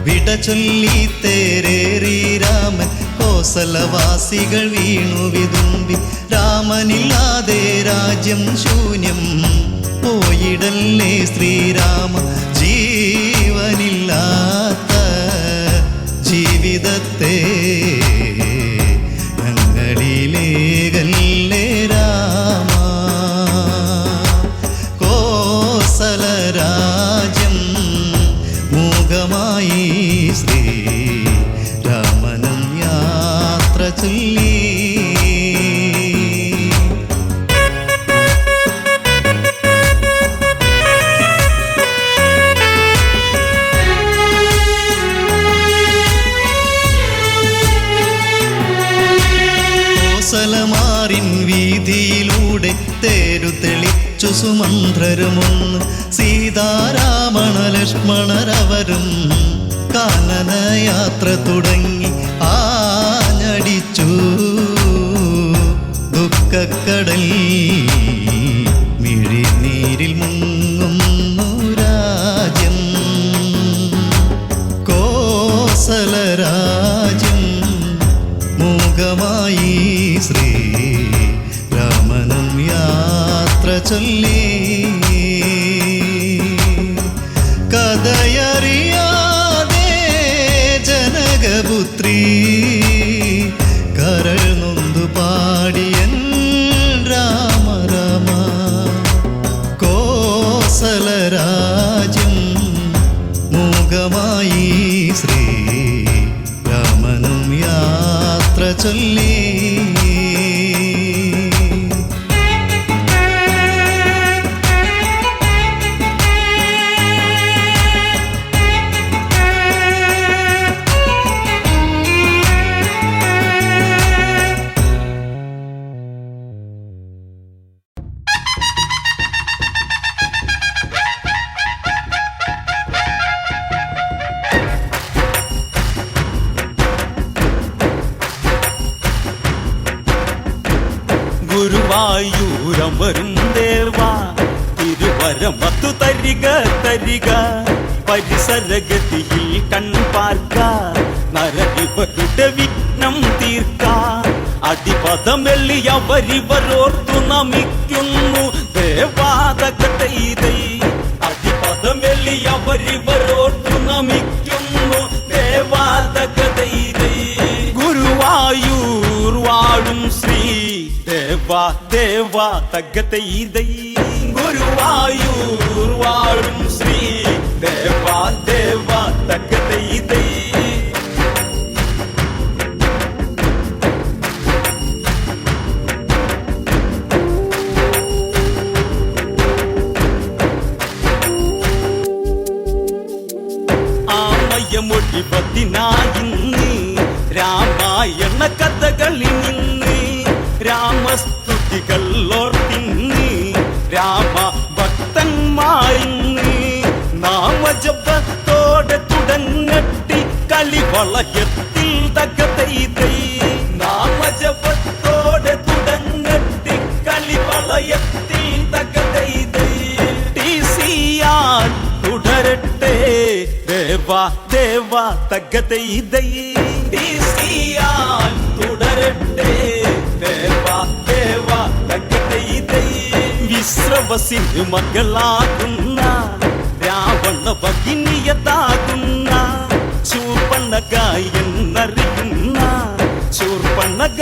വിട ചൊല്ലി തേരേറി രാമൻ, കോസലവാസികൾ വീണു വിതുമ്പി. രാമനില്ലാതെ രാജ്യം ശൂന്യം, പോയിടല്ലേ ശ്രീരാമ. ജീവനില്ലാത്ത ജീവിതത്തെ ഞങ്ങളിലേകല്ലേ രാമ. കോസലരാജ്യം മൂകമായി ശ്രീ രാമനും യാത്ര ചൊല്ലി. കോസലമാറിൻ വീതിയിലൂടെ തേരു തെളിച്ചു സുമന്ത്രരുമൊന്ന്. സീതാരാമണ ലക്ഷ്മണരവരും കാനനയാത്ര തുടങ്ങി. ആഞ്ഞടിച്ചു ദുഃഖക്കടൽ, മിഴിനീരിൽ മുങ്ങുന്നു രാജ്യം. കോസലരാജ്യം മൂകമായി ശ്രീ രാമനും യാത്ര ചൊല്ലി. കഥയറിയാതെ ജനകപുത്രി കരൾ നൊന്തു പാടിയൻ രാമ രാമ. കോസലരാജ്യം മൂകമായി ശ്രീ രാമനും യാത്ര ചൊല്ലി. ഗുരുവായൂരമരും ദേവാ തിരുവരമത്തു തരിക തരിക പരിസരഗതിയിൽ കൺപാർക്ക നരകിവരുടെ വിഘ്നം തീർക്ക അടിപദമെള്ളിയവരിവരോർത്തു നമിക്കുന്നു ദേവാതകതൈതൈ അടിപദമെള്ളിയവരിവരോർത്തു നമിക്കുന്നു ദേവാതകതൈതൈ ഗുരുവായൂർ വാഴും ശ്രീ ദേവാ ദേവാ തകതൈതൈ ഗുരുവായൂർ വാഴും ശ്രീ ദേവാ ദേവാ തകതൈതൈ മൊഴിപത്തിനായിന്ന് രാമായണ കഥകളിൽ നിന്ന് രാമസ്തുതികൾ ഓർത്തിന്ന് രാമ ഭക്തന്മാരിന്ന് നാമജപത്തോടെ തുടങ്ങട്ടി കളിവളയത്തിൽ തകതൈതൈ നാമജപത്തോടെ തുടങ്ങട്ടി കളിവളയത്തിൽ തകതൈതൈ ടിസിയാൽ തുടരട്ടെ ദേവാ ദേവാ തകതൈതൈ ടിസിയാൽ തുടരട്ടെ ദേവാ ദേവാ തകതൈതൈ വിശ്രവസിന് മകളാകുന്ന രാവണ ഭഗിനിയതാകുന്ന ശൂർപ്പണഖ എന്നറിയുന്ന ശൂർപ്പണഖ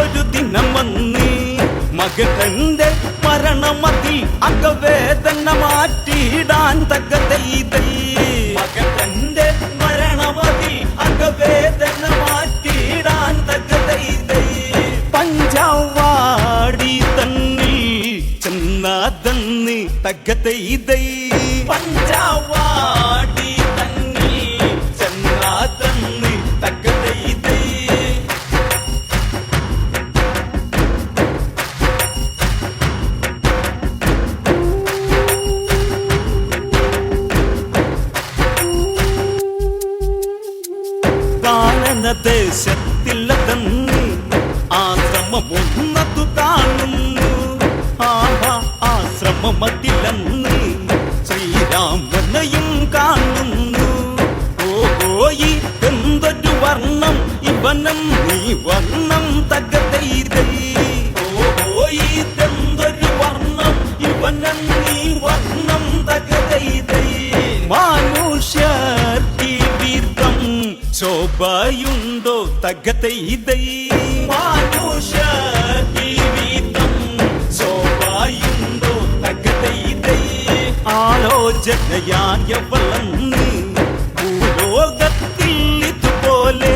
ഒരു ദിനം വന്ന് മകന്റെ മരണമതിൽ അകവേദന മാറ്റിയിടാൻ തകതൈതൈ മകന്റെ മരണമതിൽ അകവേദന മാറ്റിയിടാൻ തകതൈതൈ പഞ്ചവാടി തന്നിൽ ചെന്നാതെന്ന് തകതൈതൈ പഞ്ചവാടി തന്നിൽ ചെന്നാതെന്ന് തകതൈതൈ ദേശത്തിലതന്ന് ആശ്രമമൊന്നതു കാണുന്നു ആഹാ ആശ്രമമതിലന്ന് ശ്രീരാമനെയും കാണുന്നു ഓഹോയി എന്തൊരു വർണ്ണം ഇവനം നീ വർണ്ണം തകതൈതൈ ഓഹോയി എന്തൊരു വർണ്ണം ഇവനം നീ വർണ്ണം തകതൈതൈ മനുഷ്യർക്കി വീർത്തം ശോഭയുണ്ടോ തകതൈതൈ മനുഷ്യർക്കി വീർത്തം ശോഭയുണ്ടോ തകതൈതൈ ആലോചനയായവളന്ന് ഭൂലോകത്തിൽ ഇതുപോലെ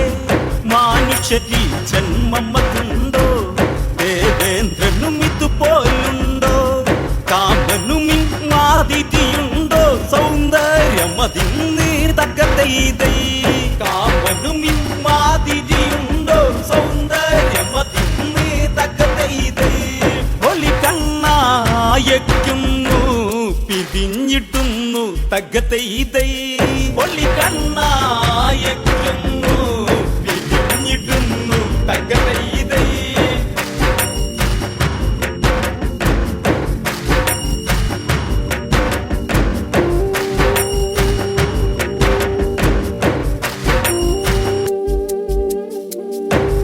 മനുഷ്യരി ജന്മമതുണ്ടോ ദേവേന്ദ്രനും ഇതുപോലുണ്ടോ കാമനും മാതിരിയുണ്ടോ സൗന്ദര്യമതിന്ന് തകതൈതൈ കാമനും മാതിരിയുണ്ടോ സൗന്ദര്യമതിന്ന് തകതൈതൈ ഒലി കണ്ണായക്കുന്നു പിരിഞ്ഞിട്ടുന്നു തകതൈതൈ ഒലി കണ്ണായക്കുന്നു പിരിഞ്ഞിട്ടുന്നു തകതൈതൈ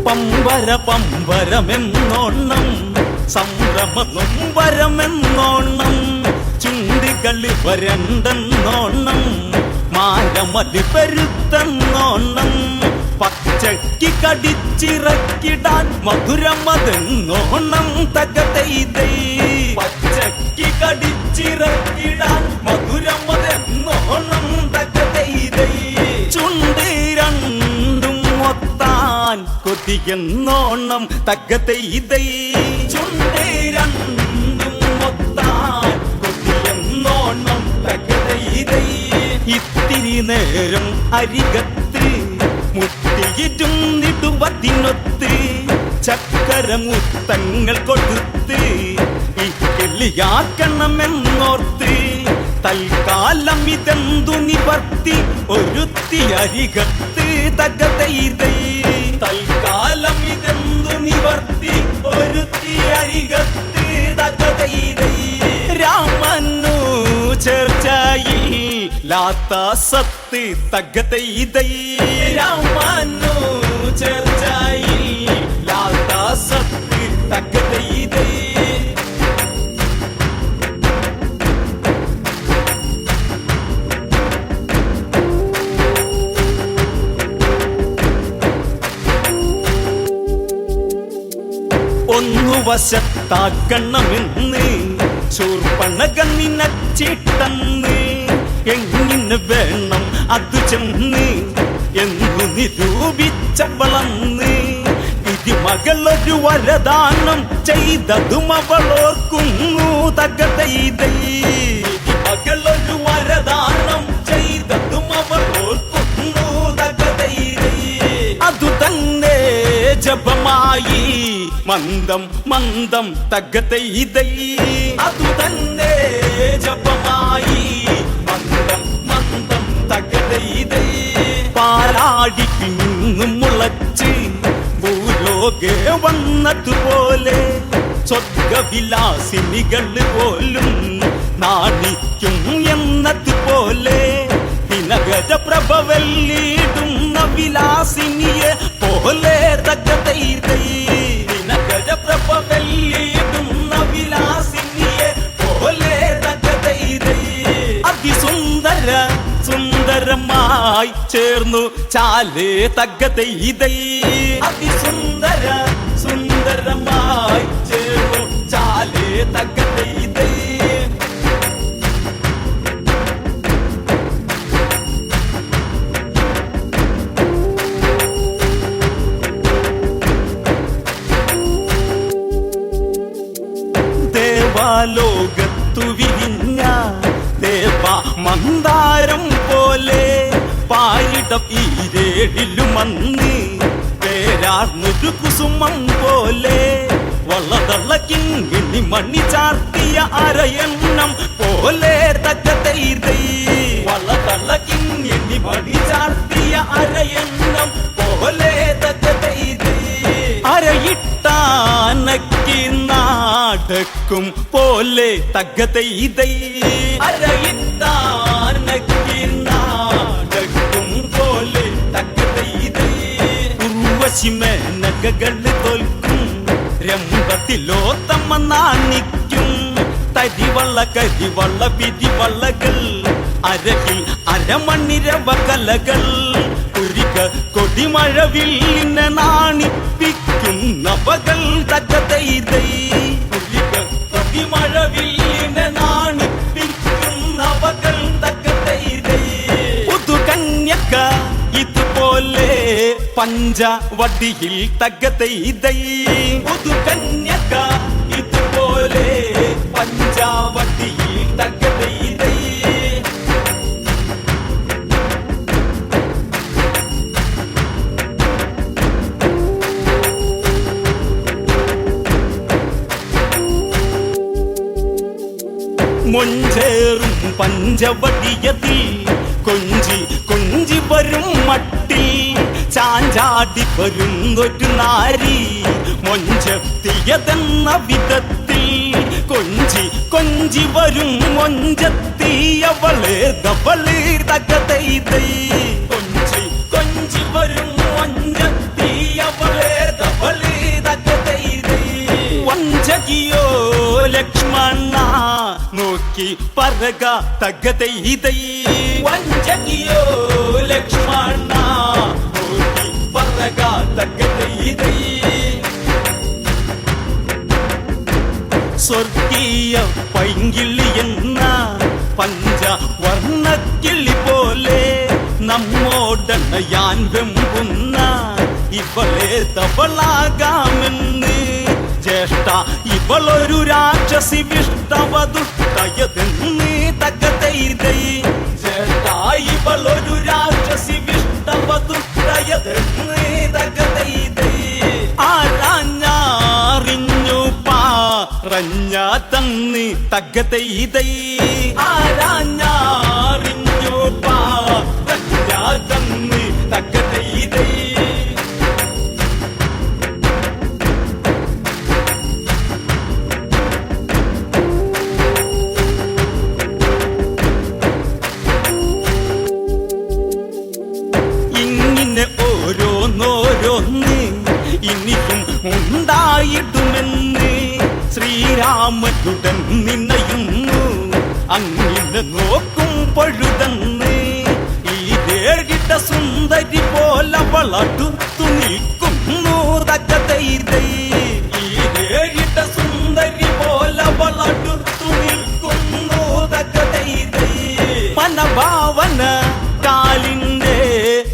പമ്പര പമ്പരമെന്നോണം സംഭ്രമ നൊമ്പരമെന്നോണം ചുണ്ടികളി വരണ്ടെന്നോണം മാരമതി പെരുത്തെന്നോണം പച്ചയ്ക്ക് കടിച്ചിറക്കിടാൻ മധുരമതെന്നോണം തകതൈതൈ പച്ചയ്ക്ക് കടിച്ചിറക്കിടാൻ മധുരമതെന്നോണം തകതൈതൈ ചുണ്ട് രണ്ടും ഒത്താൻ കൊതിയെന്നോണം തകതൈതൈ ചുണ്ട് രണ്ടും ഒത്താൻ കൊതിയെന്നോണം തകതൈതൈ ഇത്തിരി നേരം അരികത്ത് മുട്ടിയിരുന്നിടുവതിനൊത്ത് ചക്കരമുത്തങ്ങൾ കൊടുത്ത് ഈ കിളിയാക്കണമെന്നോർത്ത് തൽക്കാലം ഇതെന്തു നിവർത്തി ഒരുത്തി അരികത്ത് തകതൈതൈ തൽക്കാലം ഇതെന്തു നിവർത്തി ഒരുത്തി അരികത്ത് തകതൈതൈ രാമനു ചേർച്ചയിൽ ലാത്ത സത്ത് തകതൈതൈ രാമനു ചേർച്ചയിൽ ലാത്ത സത്ത് തകതൈതൈ ഒന്നു വശത്താക്കണമെന്ന് ശൂർപ്പണക നിനച്ചിട്ടെന്ന് എങ്ങിന് വേണം അത് ചെന്ന് എന്നു നിരൂപിച്ചവളന്ന് ഇതി മകളൊരു വരദാനം ചെയ്തതും അവളോർക്കുന്നു തകതൈതൈ ഇതി മകളൊരു വരദാനം ചെയ്തതും അവളോർക്കുന്നു തകതൈതൈ അതു തന്നെ ജപമായി മന്ദം മന്ദം തകതൈതൈ അതു തന്നെ ജപമായി മന്ദം മന്ദം തകതൈതൈ പാലാടിക്കിൽ നിന്നും മുളച്ച് ഭൂലോകെ വന്നതുപോലെ സ്വർഗവിലാസിനികൾ പോലും നാണിക്കും എന്നതുപോലെ ദിനകര പ്രഭവല്ലിടുന്ന വിലാസിനിയെ പോലെ തകതൈതൈ ദിനകര പ്രഭവല്ലിടുന്ന വിലാസിനിയെ പോലെ തകതൈതൈ അതിസുന്ദര സുന്ദരമായി ചേർന്നു ചാലേ തകതൈതൈ അതിസുന്ദര സുന്ദരമായി ചേർന്നു ചാലേ തകതൈതൈ ദേവാലോകത്തു വിരിഞ്ഞ ദേവ മന്ദാരം പോലെ പാരിടം ഈരേടിലുമന്ന് പേരാർന്നൊരു കുസുമം പോലെ വളതളക്കിങ്ങിണി മണി ചാർത്തിയ അരയണ്ണം പോലെ തകതൈതൈ വളതളക്കിങ്ങിണി മണി ചാർത്തിയ അരയണ്ണം പോലെ തകതൈതൈ അരയിട്ടാനക്കി നാടക്കും പോലെ തകതൈതൈ അരയിട്ടാനക്കി നാടക്കും പോലെ തകതൈതൈ ഉർവശിമേനകകൾ തോൽക്കും രംഭത്തിലോത്തമ്മ നാണിക്കും തരിവള്ള കരിവള്ള പിരിവള്ളകൾ അരകിൽ അരമണിരവ കലകൾ കുരിക കൊടിമഴവില്ലിനെ നാണിപ്പിക്കും നവകൾ തകതൈതൈ കുരിക കൊടിമഴവില്ലിനെ നാണിപ്പിക്കും നവകൾ തകതൈതൈ പുതുകന്യക ഇതുപോലെ പഞ്ചവടിയിൽ തകതൈതൈ പുതുകന്യക ഇതുപോലെ പഞ്ചവടിയിൽ തകതൈതൈ മൊഞ്ചേറും പഞ്ചവടിയതിൽ കൊഞ്ചി കൊഞ്ചി വരും മട്ടിൽ ചാഞ്ചാടി വരുന്നൊരു നാരി മൊഞ്ചെത്തിയതെന്ന വിധത്തിൽ കൊഞ്ചി കൊഞ്ചി വരും മൊഞ്ചെത്തിയവളെ ദവളെ തകതൈതൈ കൊഞ്ചി കൊഞ്ചി വരും മൊഞ്ചെത്തിയവളെ ദവളെ തകതൈതൈ വഞ്ചകിയോ ലക്ഷ്മണ നോക്കി പറക തകതൈതൈ വഞ്ചകിയോ ലക്ഷ്മണ നോക്കി പറക തകതൈതൈ സ്വർഗീയ പൈങ്കിളി എന്ന പഞ്ചവർണ്ണക്കിളി പോലെ നമ്മോടണയാൻ വെമ്പുന്ന ഇവളെ തവളാകാമെന്ന് ജ്യേഷ്ഠ ഇവളൊരു രാക്ഷസി വിഷ്ടവദുഷ്ടയതെന്ന് തകതൈതൈ ജ്യേഷ്ഠ ഇവളൊരു രാക്ഷസി വിഷ്ടവദുഷ്ടയതെന്ന് തകതൈതൈ ആരാഞ്ഞറിഞ്ഞു പാറഞ്ഞ തന്നി തകതൈതൈ ആരാഞ്ഞറിഞ്ഞു പാറഞ്ഞ തന്നി തകതൈതൈ ഒന്ന് ഇനിയും ഉണ്ടായിടുമെന്ന് ശ്രീരാമനുടൻ നിന്നയുന്നു അങ്ങനെ നോക്കും പൊഴുതന്ന് ഈ നേടിട്ട സുന്ദരി പോലെ വളർത്തുത്തു നിൽക്കുന്നു തകതൈതൈ ഈ നേടിട്ട സുന്ദരി പോലെ വളർത്തുത്തു നിൽക്കുന്നു തകതൈതൈ മനഭാവന കാലിന്റെ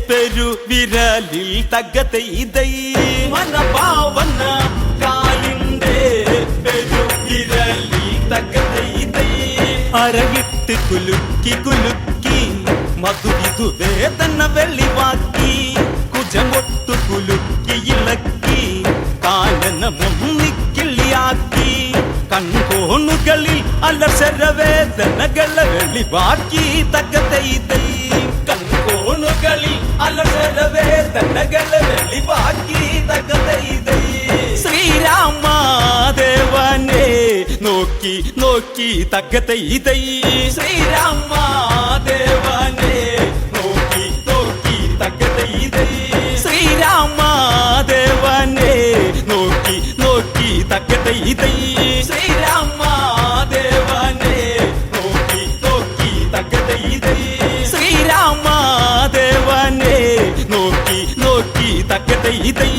പെരുവിരലിൽ തകതൈതൈ മനഭാവന കാലിന്റെ പെരുവിരലിൽ തകതൈതൈ അരയിട്ട് കുലുക്കി കുലുക്കി മധുവിധു വേദന വെളിവാക്കി കുജമൊട്ടു കുലുക്കി ഇളക്കി കാലന മുന്നിക്കിള്ളിയാക്കി കൺകോണുകളിൽ അലസരവേദനകളെ വെളിവാക്കി തകതൈതൈ കൺകോണുകളിൽ അലസരവേദനകളെ വെളിവാക്കി തകതൈതൈ ശ്രീരാമദേവനെ നോക്കി നോക്കി തകതൈതൈ ശ്രീരാമദേവനെ നോക്കി നോക്കി തകതൈതൈ ശ്രീരാമദേവനെ നോക്കി നോക്കി തകതൈതൈ ശ്രീരാമദേവനെ നോക്കി നോക്കി തകതൈതൈ ശ്രീരാമദേവനെ നോക്കി നോക്കി തകതൈതൈ